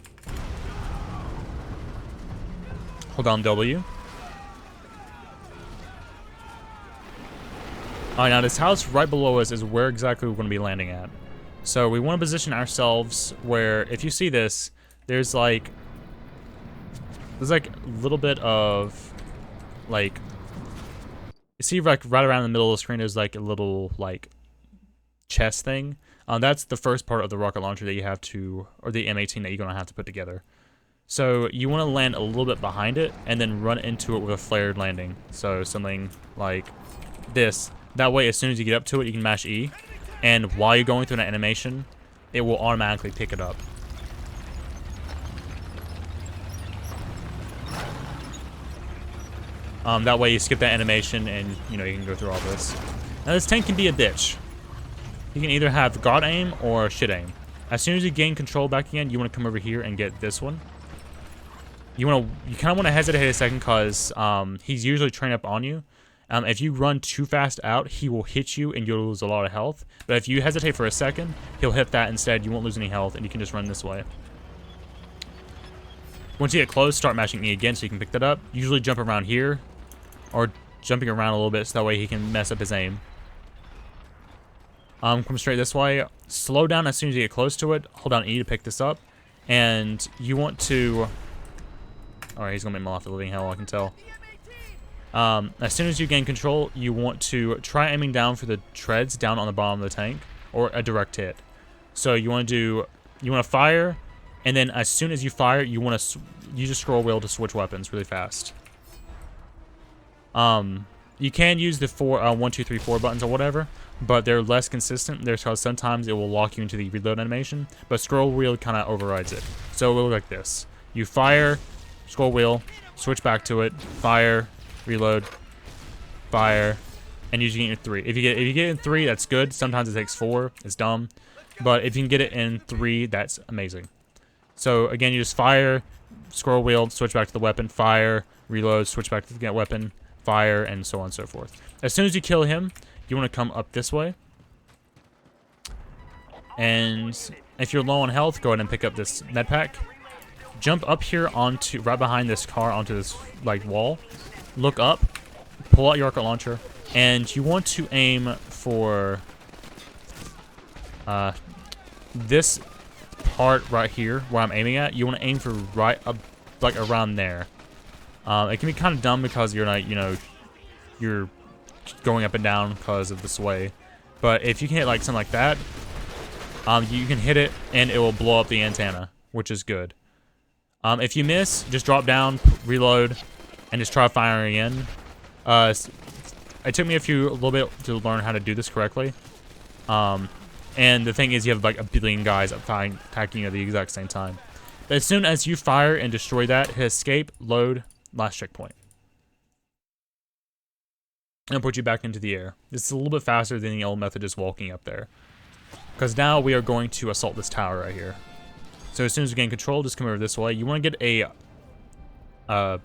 Hold down W. Alright, now this house right below us is where exactly we're going to be landing at. So we want to position ourselves where, if you see this, there's like a little bit of, like, you see like right around the middle of the screen there's like a little like chest thing. That's the first part of the rocket launcher that you have to, or the M18 that you're going to have to put together. So you want to land a little bit behind it and then run into it with a flared landing. So something like this. That way, as soon as you get up to it, you can mash E. And while you're going through an animation, it will automatically pick it up. That way you skip that animation and, you know, you can go through all this. Now this tank can be a bitch. You can either have God aim or shit aim. As soon as you gain control back again, you want to come over here and get this one. You kind of want to hesitate a second because he's usually trained up on you. If you run too fast out, he will hit you and you'll lose a lot of health. But if you hesitate for a second, he'll hit that instead. You won't lose any health and you can just run this way. Once you get close, start mashing E again so you can pick that up. Usually jump around here or jumping around a little bit so that way he can mess up his aim. Come straight this way. Slow down as soon as you get close to it. Hold down E to pick this up. And you want to... Alright, he's going to make me off the living hell, I can tell. As soon as you gain control, you want to try aiming down for the treads down on the bottom of the tank. Or a direct hit. So you want to fire. And then as soon as you fire, you want to use a scroll wheel to switch weapons really fast. You can use the 1, 2, 3, 4 buttons or whatever, but they're less consistent. There's because sometimes it will lock you into the reload animation, but scroll wheel kind of overrides it. So it will look like this: you fire, scroll wheel, switch back to it, fire, reload, fire, and usually get in 3. If you get in 3, that's good. Sometimes it takes 4. It's dumb, but if you can get it in 3, that's amazing. So again, you just fire, scroll wheel, switch back to the weapon, fire, reload, switch back to the weapon, fire, and so on and so forth. As soon as you kill him, you want to come up this way. And if you're low on health, go ahead and pick up this med pack. Jump up here onto, right behind this car, onto this like wall. Look up, pull out your rocket launcher, and you want to aim for this part right here where I'm aiming at. You want to aim for right up, like around there. It can be kind of dumb because you're not, you're going up and down because of the sway. But if you can hit like something like that, you can hit it and it will blow up the antenna, which is good. If you miss, just drop down, reload, and just try firing again. It took me a little bit to learn how to do this correctly. And the thing is, you have like a billion guys attacking you at the exact same time. But as soon as you fire and destroy that, hit escape, load, last checkpoint. And put you back into the air. This is a little bit faster than the old method, just walking up there. Because now we are going to assault this tower right here. So as soon as you gain control, just come over this way. You want to get a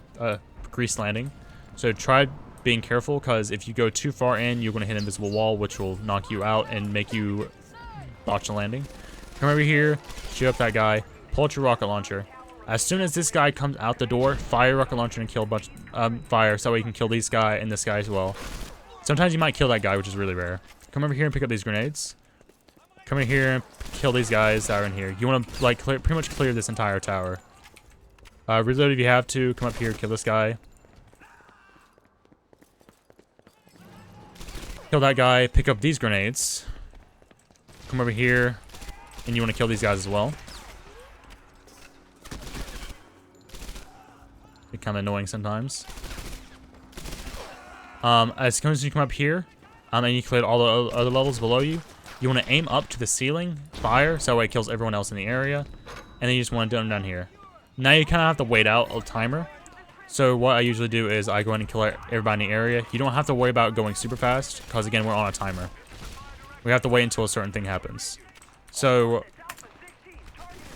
grease landing. So try being careful, because if you go too far in, you're going to hit an invisible wall, which will knock you out and make you botch the landing. Come over here, shoot up that guy, pull out your rocket launcher. As soon as this guy comes out the door, fire rocket launcher and kill a bunch, fire, so you can kill this guy and this guy as well. Sometimes you might kill that guy, which is really rare. Come over here and pick up these grenades. Come in here and kill these guys that are in here. You want to like pretty much clear this entire tower. Reload if you have to. Come up here, kill this guy. Kill that guy, pick up these grenades. Come over here, and you want to kill these guys as well. They're kind of annoying sometimes. As soon as you come up here, and you clear all the other levels below you, you want to aim up to the ceiling, fire, so that way it kills everyone else in the area, and then you just want to do them down here. Now you kind of have to wait out a timer. So what I usually do is I go in and kill everybody in the area. You don't have to worry about going super fast, because again, we're on a timer. We have to wait until a certain thing happens. So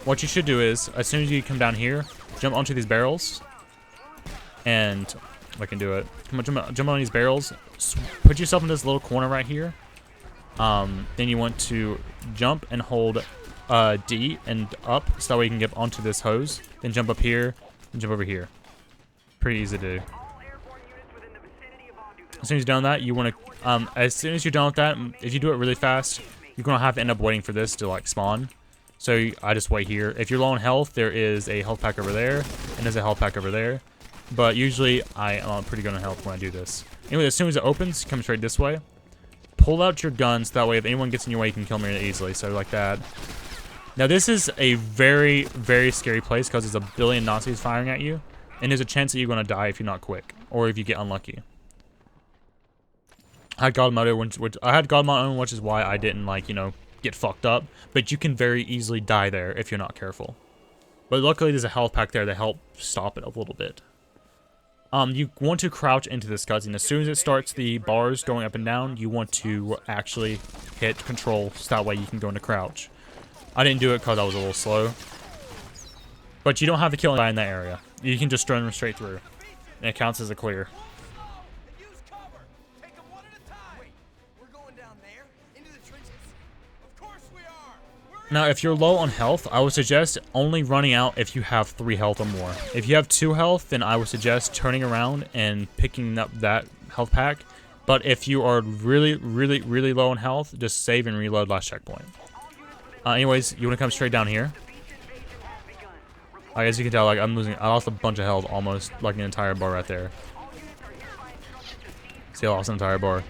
what you should do is, as soon as you come down here, jump onto these barrels, and I can do it. Jump on these barrels, put yourself in this little corner right here. Then you want to jump and hold D and up, so that way you can get onto this hose. Then jump up here, and jump over here. Pretty easy to do. As soon as you're done with that, you want to, as soon as you're done with that, if you do it really fast, you're going to have to end up waiting for this to, like, spawn. So I just wait here. If you're low on health, there is a health pack over there, and there's a health pack over there. But usually, I am pretty good on health when I do this. Anyway, as soon as it opens, come straight this way. Pull out your guns, that way if anyone gets in your way, you can kill them really easily. So like that. Now this is a very, very scary place because there's a billion Nazis firing at you. And there's a chance that you're going to die if you're not quick. Or if you get unlucky. I had God mode, which is why I didn't, like, you know, get fucked up. But you can very easily die there if you're not careful. But luckily there's a health pack there to help stop it a little bit. You want to crouch into this cutscene. As soon as it starts the bars going up and down, you want to actually hit control, so that way you can go into crouch. I didn't do it because I was a little slow. But you don't have to kill anybody in that area. You can just run them straight through. And it counts as a clear. Now, if you're low on health, I would suggest only running out if you have 3 health or more. If you have 2 health, then I would suggest turning around and picking up that health pack. But if you are really, really, really low on health, just save and reload last checkpoint. Anyways, you want to come straight down here. As you can tell, like, I lost a bunch of health, almost like an entire bar right there. See, I lost an entire bar.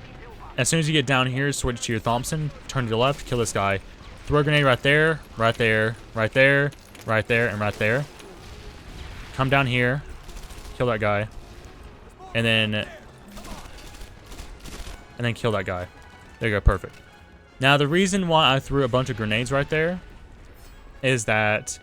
As soon as you get down here, switch to your Thompson, turn to the left, kill this guy. Throw a grenade right there, right there, right there, right there, and right there. Come down here, kill that guy, and then kill that guy. There you go, perfect. Now the reason why I threw a bunch of grenades right there is that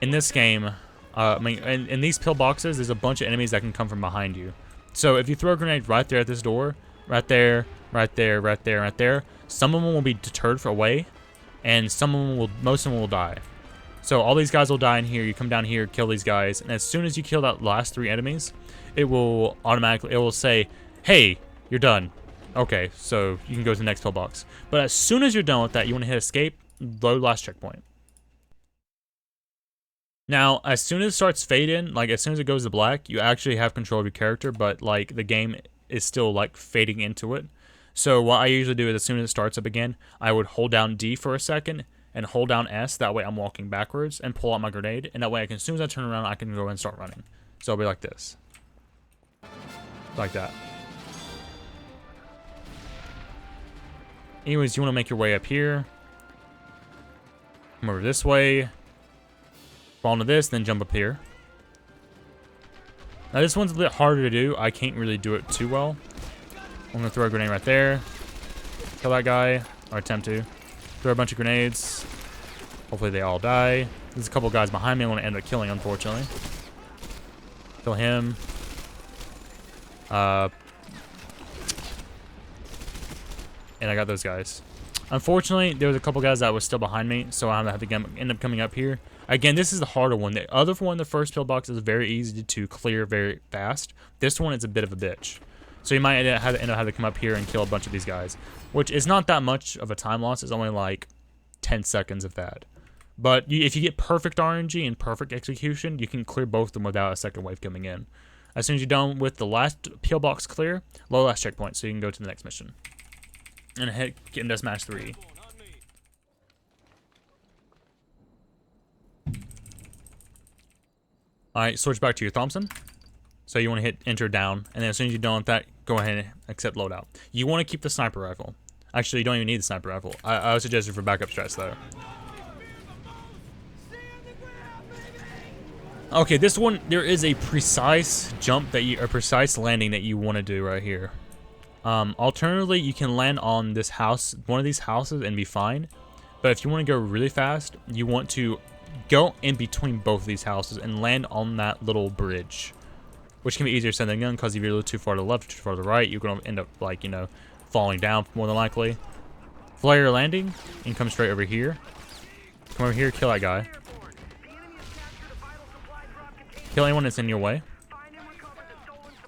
in this game, in these pillboxes, there's a bunch of enemies that can come from behind you. So if you throw a grenade right there at this door, right there, right there, right there, right there, some of them will be deterred away, and most of them will die. So all these guys will die in here. You come down here, kill these guys, and as soon as you kill that last 3 enemies, it will say, hey, you're done. Okay, so you can go to the next pillbox. But as soon as you're done with that, you want to hit escape, load last checkpoint. Now, as soon as it starts fading, like as soon as it goes to black, you actually have control of your character, but like the game is still like fading into it. So what I usually do is as soon as it starts up again, I would hold down D for a second and hold down S. That way I'm walking backwards and pull out my grenade. And that way as soon as I turn around, I can go and start running. So it'll be like this. Like that. Anyways, you want to make your way up here. Come over this way. Fall into this, then jump up here. Now this one's a bit harder to do. I can't really do it too well. I'm going to throw a grenade right there. Kill that guy. Or attempt to. Throw a bunch of grenades. Hopefully they all die. There's a couple guys behind me I want to end up killing, unfortunately. Kill him. And I got those guys. Unfortunately, there was a couple guys that was still behind me, so I'm going to have to end up coming up here. Again, this is the harder one. The other one, the first pillbox, is very easy to clear very fast. This one is a bit of a bitch. So you might end up having to come up here and kill a bunch of these guys, which is not that much of a time loss. It's only like 10 seconds of that. But if you get perfect RNG and perfect execution, you can clear both of them without a second wave coming in. As soon as you're done with the last pillbox clear, low last checkpoint, so you can go to the next mission. And get into Smash 3. Alright, switch back to your Thompson. So you want to hit enter down, and then as soon as you're done with that, go ahead and accept loadout. You want to keep the sniper rifle. Actually, you don't even need the sniper rifle. I would suggest it for backup strats though. Okay, this one, there is a precise jump that a precise landing that you want to do right here. Alternatively, you can land on this house, one of these houses, and be fine. But if you want to go really fast, you want to go in between both of these houses and land on that little bridge, which can be easier said than done, because if you're a little too far to the left, too far to the right, you're going to end up, like, you know, falling down more than likely. Flare landing and come straight over here. Come over here, kill that guy. Kill anyone that's in your way.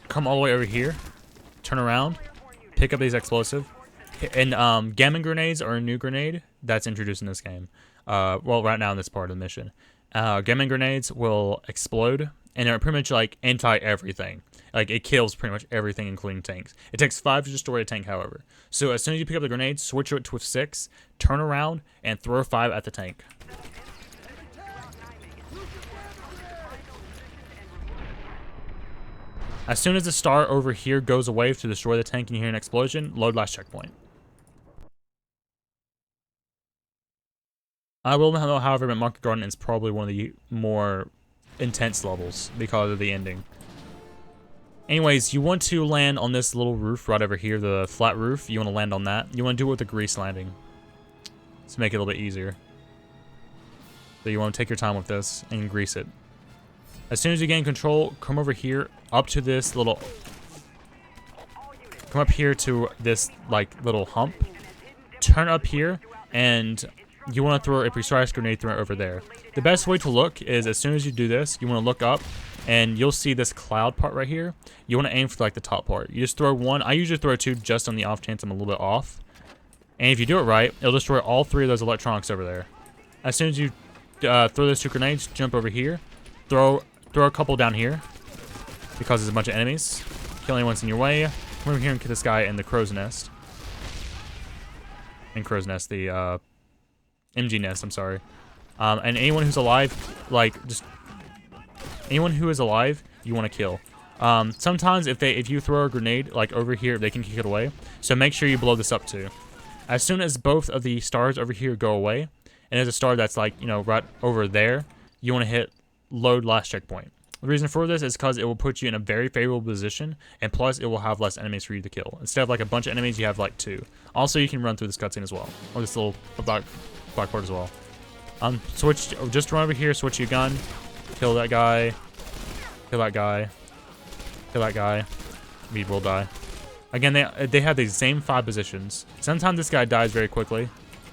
Come all the way over here. Turn around. Pick up these explosive. And gamma grenades are a new grenade that's introduced in this game. Well, right now in this part of the mission. Gamma grenades will explode, and they're pretty much like anti-everything. Like, it kills pretty much everything, including tanks. It takes 5 to destroy a tank, however. So as soon as you pick up the grenade, switch it to 6, turn around, and throw 5 at the tank. As soon as the star over here goes away to destroy the tank and you hear an explosion, load last checkpoint. I will know, however, that Market Garden is probably one of the more intense levels because of the ending. Anyways, you want to land on this little roof right over here, the flat roof. You want to land on that. You want to do it with a grease landing to make it a little bit easier. So you want to take your time with this and grease it. As soon as you gain control, come over here up to this little... Come up here to this, like, little hump. Turn up here, and you want to throw a precise grenade throw over there. The best way to look is, as soon as you do this, you want to look up, and you'll see this cloud part right here. You want to aim for, like, the top part. You just throw 1. I usually throw 2 just on the off chance I'm a little bit off. And if you do it right, it'll destroy all 3 of those electronics over there. As soon as you throw those 2 grenades, jump over here. Throw a couple down here, because there's a bunch of enemies. Kill anyone that's in your way. Come over here and kill this guy in the crow's nest. In crow's nest, the MG nest, I'm sorry. And anyone who's alive, like, just... Anyone who is alive, you want to kill. Sometimes if you throw a grenade, like, over here, they can kick it away. So make sure you blow this up, too. As soon as both of the stars over here go away, and there's a star that's, like, you know, right over there, you want to hit load last checkpoint. The reason for this is because it will put you in a very favorable position, and plus it will have less enemies for you to kill. Instead of like a bunch of enemies, you have like 2. Also, you can run through this cutscene as well, or this little black part as well. Just run over here, switch your gun, kill that guy, kill that guy, kill that guy. We will die. Again, they have the same 5 positions. Sometimes this guy dies very quickly.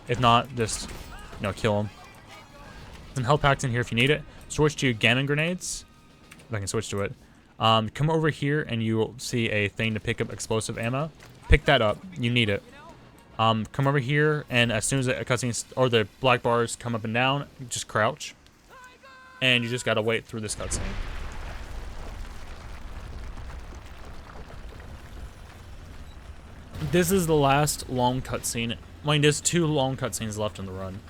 If not, just, you know, kill him. Some health packs in here if you need it. Switch to gamma grenades, if I can switch to it. Come over here and you'll see a thing to pick up explosive ammo. Pick that up. You need it. Come over here, and as soon as the cutscene or the black bars come up and down, just crouch. And you just gotta wait through this cutscene. This is the last long cutscene. I mean, there's 2 long cutscenes left in the run.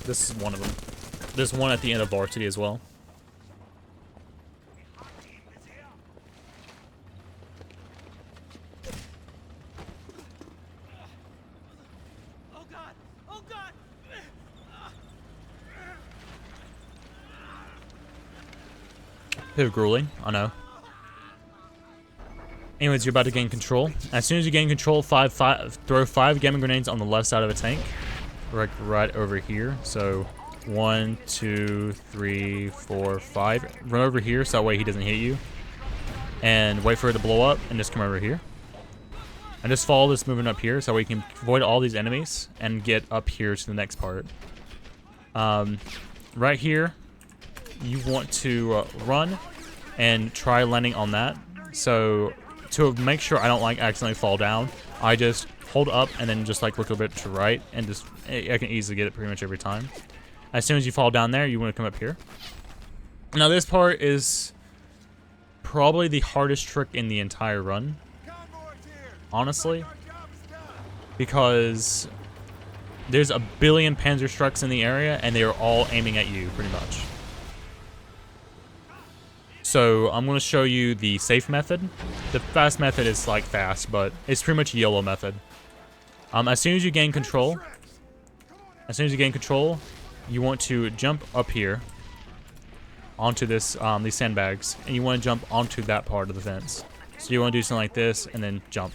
This is one of them. There's one at the end of Varsity as well. Oh God! Oh God! Bit of grueling, I know. Anyways, you're about to gain control. As soon as you gain control, throw 5 gamma grenades on the left side of a tank. Right over here. So 1, 2, 3, 4, 5. Run over here so that way he doesn't hit you. And wait for it to blow up and just come over here. And just follow this movement up here so we can avoid all these enemies and get up here to the next part. Right here, you want to run and try landing on that. So to make sure I don't like accidentally fall down, I just hold up and then just like look a bit to right, and just I can easily get it pretty much every time. As soon as you fall down there, you want to come up here. Now this part is probably the hardest trick in the entire run, honestly, because there's a billion Panzerstrucks in the area and they are all aiming at you pretty much. So I'm going to show you the safe method. The fast method is like fast, but it's pretty much a YOLO method. As soon as you gain control, you want to jump up here onto this these sandbags, and you want to jump onto that part of the fence. So you want to do something like this and then jump.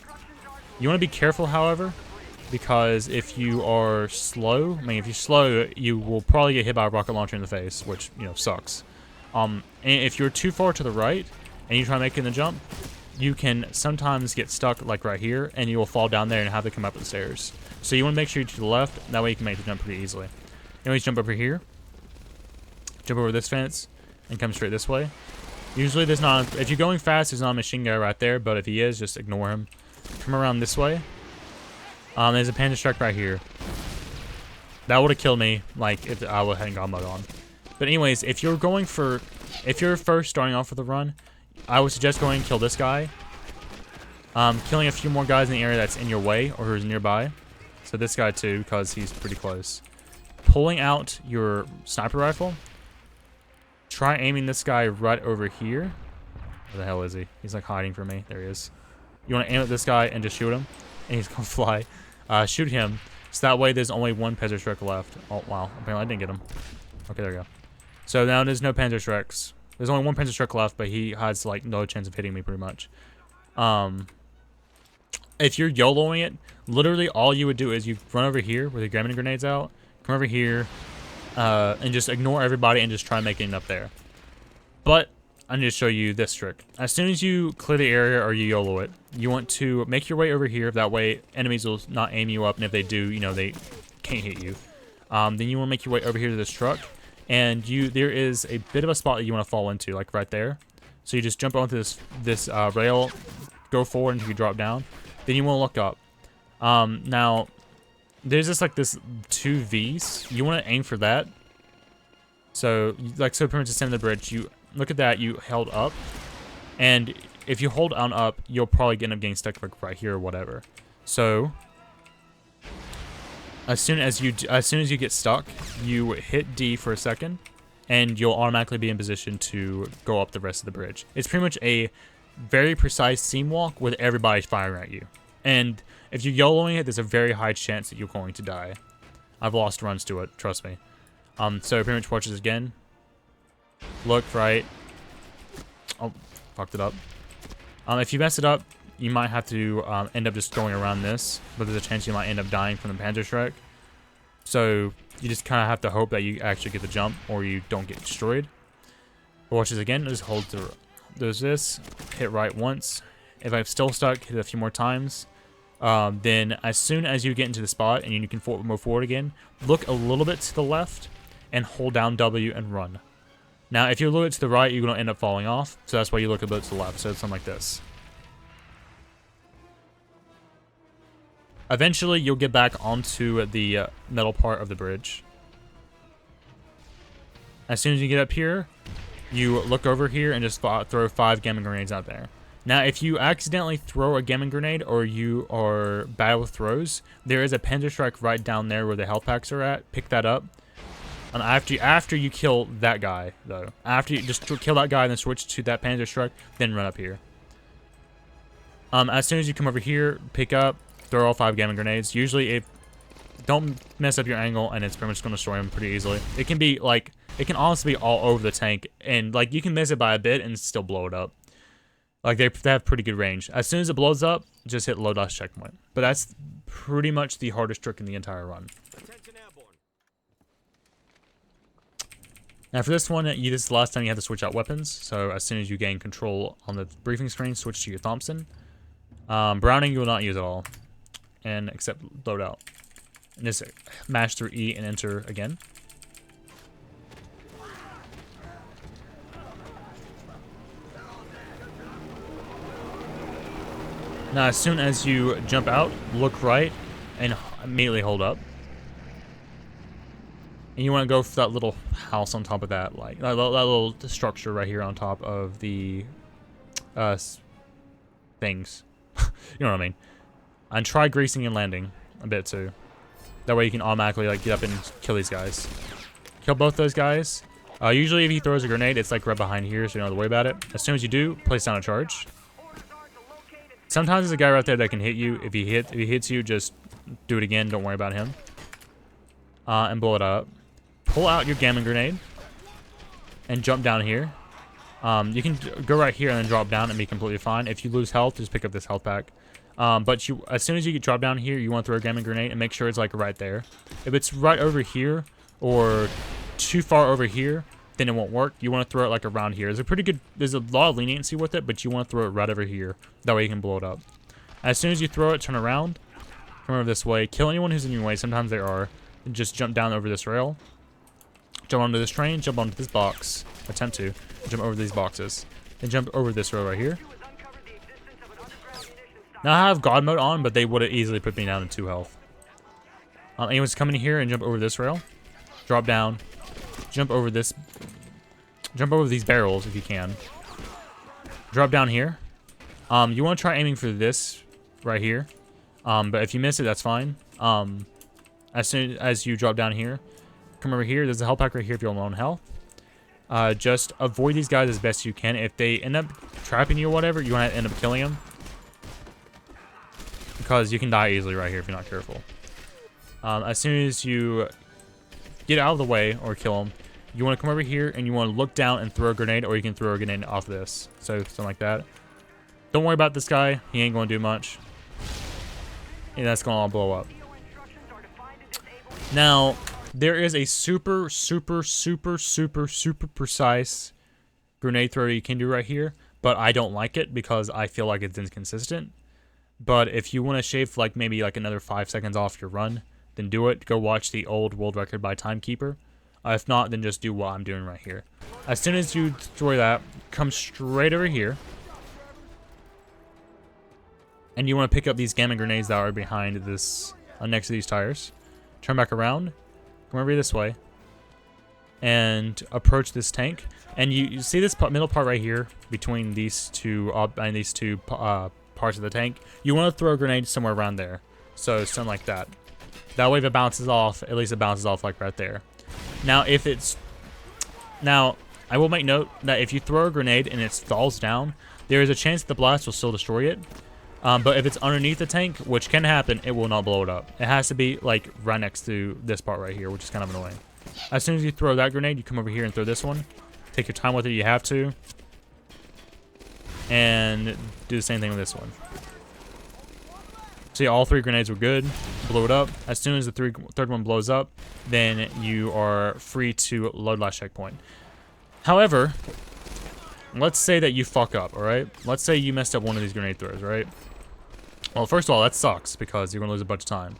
You want to be careful, however, because if you are slow, if you're slow, you will probably get hit by a rocket launcher in the face, which, you know, sucks. And if you're too far to the right and you try making the jump, you can sometimes get stuck like right here, and you will fall down there and have to come up the stairs. So you want to make sure you're to the left, that way you can make the jump pretty easily. Anyways, jump over here, jump over this fence, and come straight this way. Usually there's not, if you're going fast, there's not a machine guy right there, but if he is, just ignore him. Come around this way. There's a panda strike right here. That would have killed me, like, if I hadn't got mud on. But anyways, if you're first starting off with a run, I would suggest going and kill this guy. Killing a few more guys in the area that's in your way or who's nearby. So this guy too, because he's pretty close. Pulling out your sniper rifle. Try aiming this guy right over here. Where the hell is he? He's like hiding from me. There he is. You want to aim at this guy and just shoot him. And he's going to fly. Shoot him. So that way there's only one Panzer Shrek left. Oh, wow. Apparently I didn't get him. Okay, there we go. So now there's no Panzer Shreks. There's only one Panzer Shrek left, but he has like no chance of hitting me pretty much. If you're YOLOing it, literally all you would do is you run over here with your gremlin grenades out, come over here, and just ignore everybody and just try making it up there. But I need to show you this trick. As soon as you clear the area or you YOLO it, you want to make your way over here. That way enemies will not aim you up, and if they do, you know, they can't hit you. Then you want to make your way over here to this truck. And there is a bit of a spot that you want to fall into, like right there. So you just jump onto this rail, go forward until you drop down. Then you want to look up. Now, there's just like this 2 V's. You want to aim for that. So pretty much the center of the bridge. You look at that. You held up, and if you hold on up, you'll probably end up getting stuck like right here or whatever. So as soon as you get stuck, you hit D for a second, and you'll automatically be in position to go up the rest of the bridge. It's pretty much a very precise seam walk with everybody firing at you. And if you're YOLOing it, there's a very high chance that you're going to die. I've lost runs to it, trust me. So pretty much watch this again. Look right. Oh, fucked it up. If you mess it up, you might have to end up just going around this, but there's a chance you might end up dying from the Panzer Shrek. So you just kind of have to hope that you actually get the jump or you don't get destroyed. But watch this again. Just hold through. There's this. Hit right once. If I'm still stuck, hit it a few more times. Then as soon as you get into the spot and you can move forward again, look a little bit to the left and hold down W and run. Now, if you look to the right, you're going to end up falling off. So that's why you look a bit to the left. So it's something like this. Eventually, you'll get back onto the metal part of the bridge. As soon as you get up here, you look over here and just throw 5 gamma grenades out there. Now, if you accidentally throw a gamma grenade or you are bad with throws, there is a Panzer Strike right down there where the health packs are at. Pick that up. And after you kill that guy, though, after you just kill that guy and then switch to that Panzer Strike, then run up here. As soon as you come over here, pick up, throw all 5 gamma grenades. Usually, don't mess up your angle, and it's pretty much going to destroy them pretty easily. It can be like, it can honestly be all over the tank, and like you can miss it by a bit and still blow it up. Like they have pretty good range. As soon as it blows up, just hit low dash checkpoint. But that's pretty much the hardest trick in the entire run. Attention Airborne. Now for this one, this is the last time you have to switch out weapons. So as soon as you gain control on the briefing screen, switch to your Thompson. Browning you will not use at all, and except loadout. And just mash through E and enter again. Now, as soon as you jump out, look right, and immediately hold up. And you want to go for that little house on top of that, like that little structure right here on top of the things. You know what I mean? And try greasing and landing a bit too. That way you can automatically like get up and kill these guys. Kill both those guys. Usually if he throws a grenade, it's like right behind here, so you don't have to worry about it. As soon as you do, place down a charge. Sometimes there's a guy right there that can hit you. If he hits you, just do it again. Don't worry about him. And blow it up. Pull out your gamma grenade and jump down here. You can go right here and then drop down and be completely fine. If you lose health, just pick up this health pack. But as soon as you drop down here, you want to throw a gamma grenade and make sure it's like right there. If it's right over here or too far over here, then it won't work. You want to throw it like around here. There's a lot of leniency with it, but you want to throw it right over here. That way you can blow it up. As soon as you throw it, turn around, come over this way, kill anyone who's in your way. Sometimes there are. And just jump down over this rail. Jump onto this train, jump onto this box. Attempt to. Jump over these boxes. Then jump over this rail right here. Now I have God mode on, but they would have easily put me down to 2 health. Anyone's coming here and jump over this rail. Drop down. Jump over this. Jump over these barrels if you can. Drop down here. You want to try aiming for this right here. But if you miss it, that's fine. As soon as you drop down here, come over here. There's a health pack right here if you're low on health. Just avoid these guys as best you can. If they end up trapping you or whatever, you want to end up killing them. Because you can die easily right here if you're not careful. As soon as you get out of the way or kill them, you want to come over here and you want to look down and throw a grenade, or you can throw a grenade off this. So something like that. Don't worry about this guy. He ain't going to do much. And that's going to all blow up. Now, there is a super precise grenade throw you can do right here, but I don't like it because I feel like it's inconsistent. But if you want to shave like maybe like another 5 seconds off your run, then do it. Go watch the old world record by Timekeeper. If not, then just do what I'm doing right here. As soon as you destroy that, come straight over here. And you want to pick up these gamma grenades that are behind this, next to these tires. Turn back around, come over this way, and approach this tank. And you see this middle part right here between these two parts of the tank. You want to throw a grenade somewhere around there, so something like that. That way, if it bounces off, at least it bounces off like right there. Now, I will make note that if you throw a grenade and it falls down, there is a chance that the blast will still destroy it. But if it's underneath the tank, which can happen, it will not blow it up. It has to be like right next to this part right here, which is kind of annoying. As soon as you throw that grenade, you come over here and throw this one. Take your time with it, you have to. And do the same thing with this one. See, all 3 grenades were good. Blow it up. As soon as the third one blows up, then you are free to load last checkpoint. However, let's say that you fuck up, alright? Let's say you messed up one of these grenade throws, right? Well, first of all, that sucks because you're going to lose a bunch of time.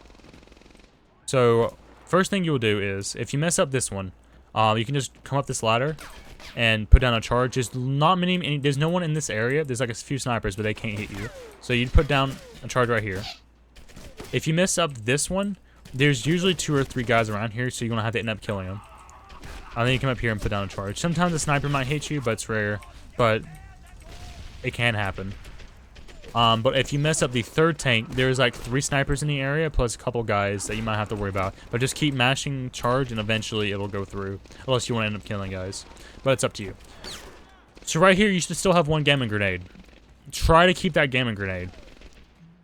So, first thing you'll do is, if you mess up this one, you can just come up this ladder and put down a charge. There's no one in this area. There's like a few snipers, but they can't hit you. So you'd put down a charge right here. If you mess up this one, there's usually 2 or 3 guys around here, so you're going to have to end up killing them. And then you come up here and put down a charge. Sometimes a sniper might hit you, but it's rare. But it can happen. But if you mess up the 3rd tank, there's like 3 snipers in the area, plus a couple guys that you might have to worry about. But just keep mashing charge, and eventually it'll go through. Unless you want to end up killing guys. But it's up to you. So right here, you should still have 1 gamma grenade. Try to keep that gamma grenade.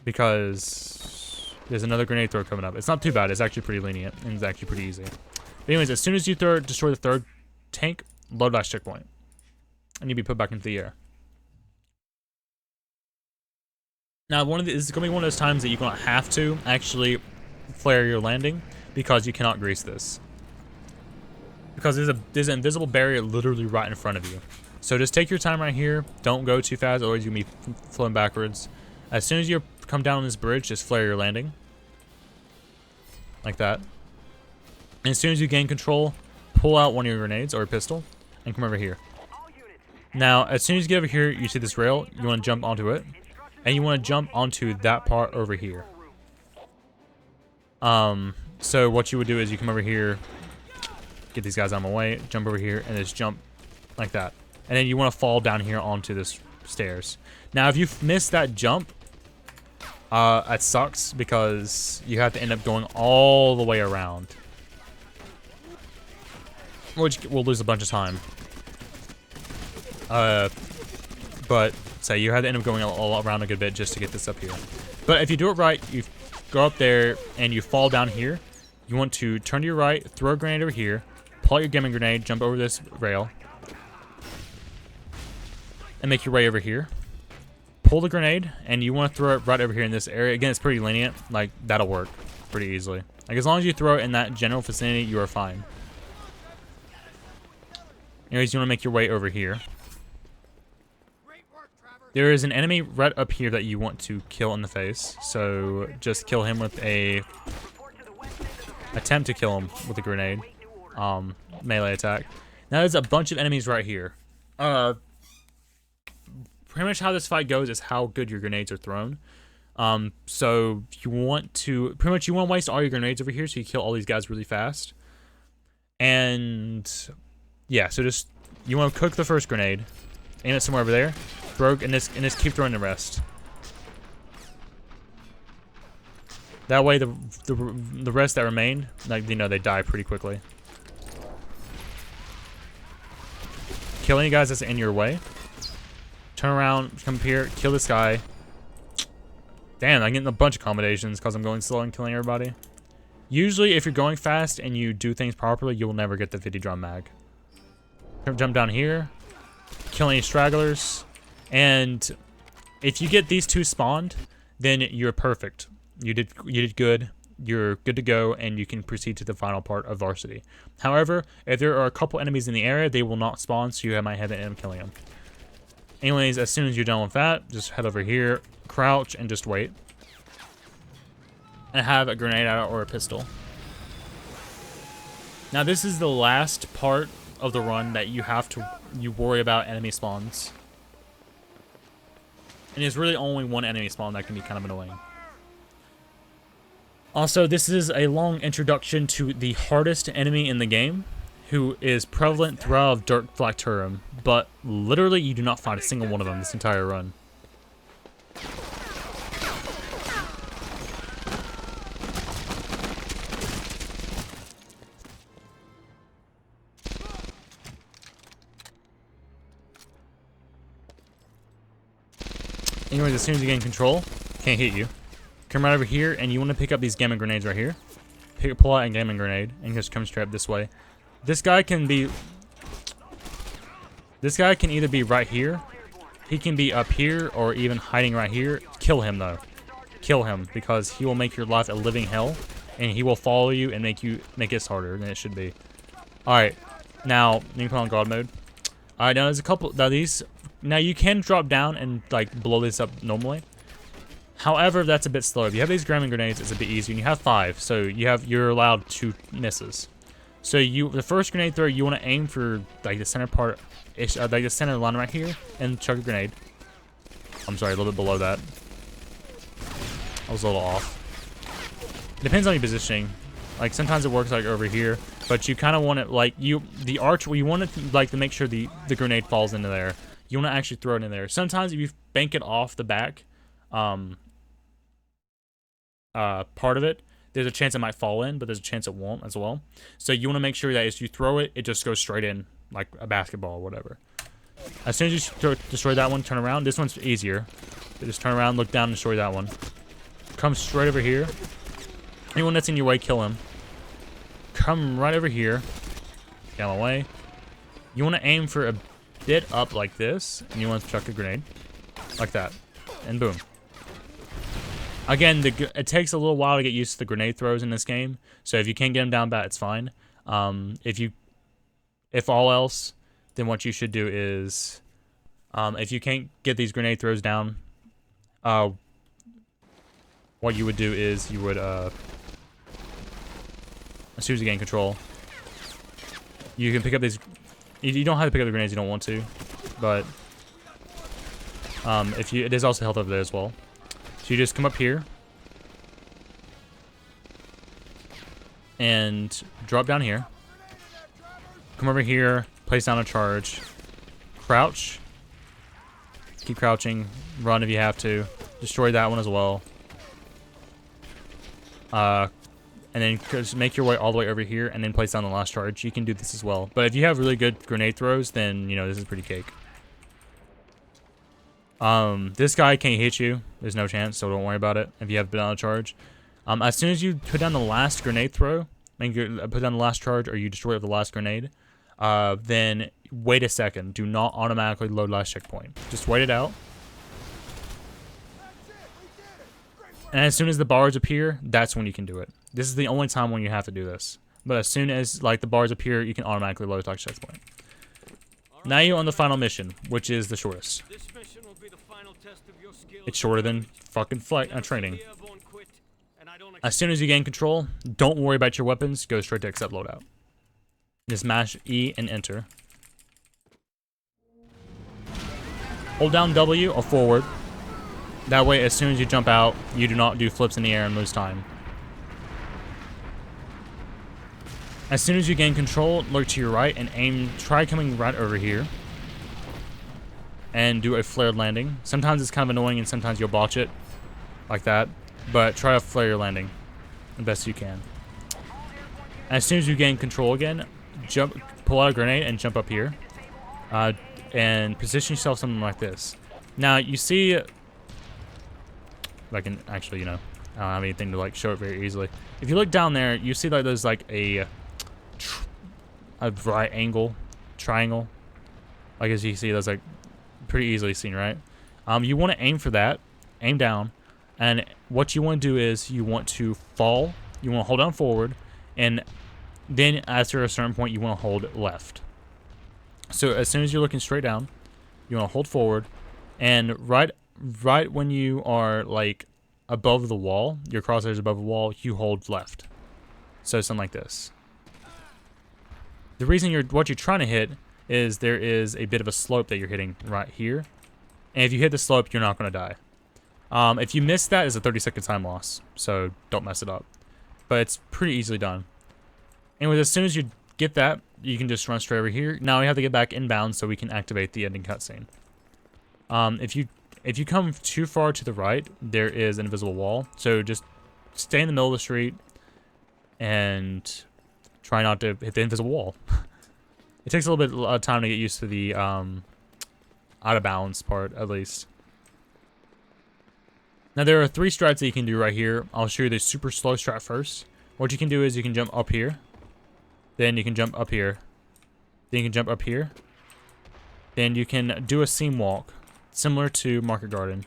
Because there's another grenade throw coming up. It's not too bad. It's actually pretty lenient. And it's actually pretty easy. But anyways, as soon as you destroy the 3rd tank, load last checkpoint. And you'll be put back into the air. Now, this is going to be one of those times that you're going to have to actually flare your landing because you cannot grease this. Because there's an invisible barrier literally right in front of you. So just take your time right here. Don't go too fast, otherwise you're going to be floating backwards. As soon as you come down this bridge, just flare your landing. Like that. And as soon as you gain control, pull out one of your grenades or a pistol and come over here. Now, as soon as you get over here, you see this rail. You want to jump onto it. And you want to jump onto that part over here. So what you would do is you come over here, get these guys out of my way, jump over here, and just jump like that. And then you want to fall down here onto this stairs. Now, if you miss that jump, that sucks because you have to end up going all the way around. which will lose a bunch of time. But say you had to end up going all around a good bit just to get this up here. But if you do it right, you go up there and you fall down here. You want to turn to your right, throw a grenade over here, pull out your gaming grenade, jump over this rail, and make your way over here. Pull the grenade, and you want to throw it right over here in this area. Again, it's pretty lenient. Like, that'll work pretty easily. Like, as long as you throw it in that general vicinity, you are fine. Anyways, you want to make your way over here. There is an enemy right up here that you want to kill in the face. So, just kill him with a... attempt to kill him with a grenade. Melee attack. Now, there's a bunch of enemies right here. Pretty much how this fight goes is how good your grenades are thrown. So you want to waste all your grenades over here so you kill all these guys really fast. And yeah, so just you want to cook the first grenade, aim it somewhere over there, throw and just keep throwing the rest. That way the rest that remain, like, you know, they die pretty quickly. Kill any guys that's in your way. Turn around, come up here, kill this guy. Damn, I'm getting a bunch of accommodations because I'm going slow and killing everybody. Usually, if you're going fast and you do things properly, you will never get the 50 drum mag. Jump down here, kill any stragglers, and if you get these two spawned, then you're perfect. You did good. You're good to go, and you can proceed to the final part of Varsity. However, if there are a couple enemies in the area, they will not spawn, so you might have to end up killing them. Anyways, as soon as you're done with that, just head over here, crouch, and just wait. And have a grenade out or a pistol. Now, this is the last part of the run that you worry about enemy spawns. And there's really only one enemy spawn that can be kind of annoying. Also, this is a long introduction to the hardest enemy in the game, who is prevalent throughout Dirk Flacturum, but literally you do not find a single one of them this entire run. Anyways, as soon as you gain control, can't hit you. Come right over here, and you want to pick up these gamma grenades right here. Pull out a gamma grenade, and just come straight up this way. This guy can either be right here, he can be up here, or even hiding right here. Kill him, though. Kill him, because he will make your life a living hell, and he will follow you and make it harder than it should be. Alright, now, you can put on God mode. Alright, now there's a couple, now you can drop down and, like, blow this up normally. However, that's a bit slower. If you have these gamma grenades, it's a bit easier, and you have 5, so you're allowed 2 misses. So the first grenade throw, you want to aim for like the center part, like the center line right here, and chuck a grenade. I'm sorry, a little bit below that. I was a little off. It depends on your positioning. Like sometimes it works like over here, but you kind of want it like the arch. You want it like to make sure the grenade falls into there. You want to actually throw it in there. Sometimes if you bank it off the back, part of it, there's a chance it might fall in, but there's a chance it won't as well. So you want to make sure that as you throw it, it just goes straight in, like a basketball or whatever. As soon as you destroy that one, turn around. This one's easier. So just turn around, look down, and destroy that one. Come straight over here. Anyone that's in your way, kill him. Come right over here. Get out of my way. You want to aim for a bit up like this, and you want to chuck a grenade. Like that. And boom. Again, it takes a little while to get used to the grenade throws in this game, so if you can't get them down bat, it's fine. If all else, then what you should do is, if you can't get these grenade throws down, what you would do is you would, as soon as you gain control, you can pick up these. You don't have to pick up the grenades you don't want to, but there's also health over there as well. So you just come up here and drop down here. Come over here, place down a charge, crouch, keep crouching, run if you have to, destroy that one as well. and then just make your way all the way over here, and then place down the last charge. You can do this as well. But if you have really good grenade throws, then, you know, this is pretty cake. This guy can't hit you. There's no chance, so don't worry about it if you have banana charge. As soon as you put down the last grenade throw, and put down the last charge, or you destroy the last grenade, then wait a second. Do not automatically load last checkpoint. Just wait it out. And as soon as the bars appear, that's when you can do it. This is the only time when you have to do this. But as soon as like the bars appear, you can automatically load last checkpoint. Now you're on the final mission, which is the shortest. It's shorter than fucking training. As soon as you gain control, don't worry about your weapons. Go straight to accept loadout. Just mash E and enter. Hold down W or forward. That way, as soon as you jump out, you do not do flips in the air and lose time. As soon as you gain control, look to your right and aim. Try coming right over here. And do a flared landing. Sometimes it's kind of annoying and sometimes you'll botch it. Like that. But try to flare your landing the best you can. As soon as you gain control again, pull out a grenade and jump up here. And position yourself something like this. Now, you see... If I can actually, you know, I don't have anything to like show it very easily. If you look down there, you see like there's like a right angle, triangle. Like as you see, that's like pretty easily seen, right? You want to aim for that, aim down, and what you want to do is you want to fall. You want to hold down forward, and then after a certain point, you want to hold left. So as soon as you're looking straight down, you want to hold forward, and right when you are like above the wall, your crosshair is above the wall, you hold left. So something like this. The reason what you're trying to hit is there is a bit of a slope that you're hitting right here. And if you hit the slope, you're not going to die. If you miss that, it's a 30-second time loss. So don't mess it up. But it's pretty easily done. Anyways, as soon as you get that, you can just run straight over here. Now we have to get back inbound so we can activate the ending cutscene. If you come too far to the right, there is an invisible wall. So just stay in the middle of the street and try not to hit the invisible wall. It takes a little bit of time to get used to the out of bounds part, at least. Now there are 3 strats that you can do right here. I'll show you the super slow strat first. What you can do is you can jump up here. Then you can jump up here. Then you can jump up here. Then you can do a seam walk. Similar to Market Garden.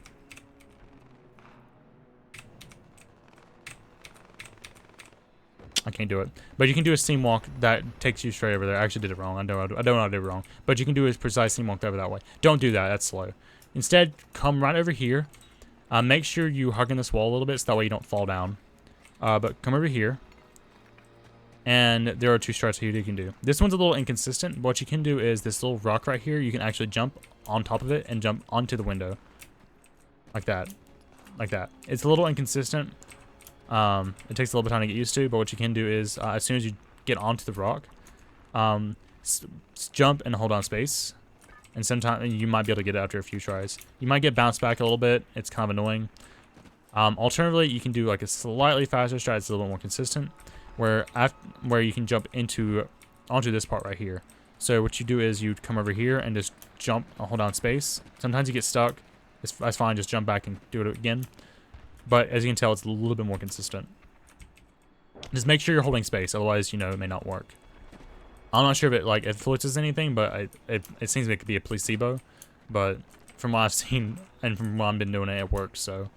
I can't do it. But you can do a seam walk that takes you straight over there. I actually did it wrong. I don't know how I did it wrong. But you can do a precise seam walk over that way. Don't do that. That's slow. Instead, come right over here. Make sure you hug in this wall a little bit so that way you don't fall down. But come over here. And there are 2 strats here that you can do. This one's a little inconsistent. What you can do is this little rock right here. You can actually jump on top of it and jump onto the window. Like that. Like that. It's a little inconsistent. It takes a little bit of time to get used to, but what you can do is as soon as you get onto the rock, jump and hold on space. And sometimes you might be able to get it after a few tries. You might get bounced back a little bit. It's kind of annoying. Alternatively, you can do like a slightly faster strat. It's a little bit more consistent, where you can jump onto this part right here. So what you do is you come over here and just jump and hold down space. Sometimes you get stuck. That's fine. Just jump back and do it again. But as you can tell, it's a little bit more consistent. Just make sure you're holding space. Otherwise, you know, it may not work. I'm not sure if it influences anything, but it seems like it could be a placebo. But from what I've seen and from what I've been doing, it works. So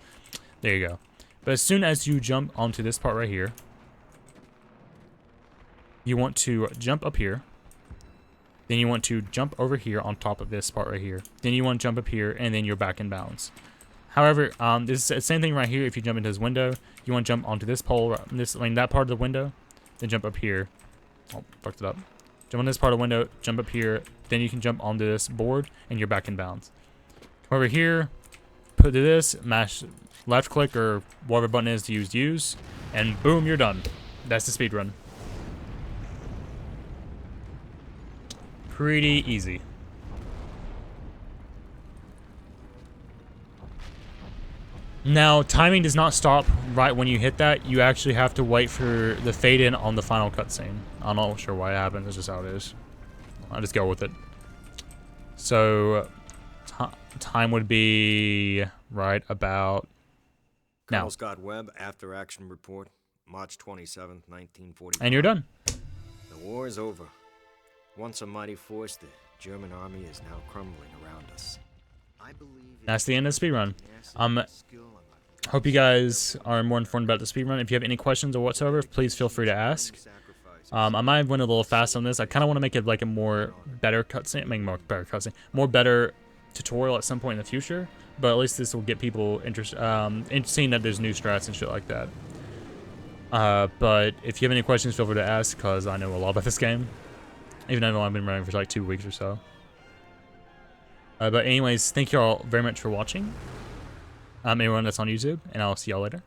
there you go. But as soon as you jump onto this part right here, you want to jump up here. Then you want to jump over here on top of this part right here. Then you want to jump up here, and then you're back in bounds. However, this is the same thing right here. If you jump into this window, you want to jump onto this pole, that part of the window, then jump up here. Oh, fucked it up. Jump on this part of the window, jump up here, then you can jump onto this board, and you're back in bounds. Come over here, put to this, mash left click or whatever button is to use, and boom, you're done. That's the speed run. Pretty easy. Now, timing does not stop right when you hit that. You actually have to wait for the fade in on the final cutscene. I'm not sure why it happens. It's just how it is. I'll just go with it. So, time would be right about now. Colonel Scott Webb, After Action Report, March 27th, 1945. And you're done. The war is over. Once a mighty force, the German army is now crumbling around us. I believe That's the end of the speedrun. Hope you guys are more informed about the speedrun. If you have any questions or whatsoever, please feel free to ask. I might have went a little fast on this. I kind of want to make it like a more better cutscene, more better tutorial at some point in the future. But at least this will get people interested, seeing that there's new strats and shit like that. But if you have any questions, feel free to ask, because I know a lot about this game, even though I've been running for like 2 weeks or so. But anyways, thank you all very much for watching. Everyone that's on YouTube, and I'll see y'all later.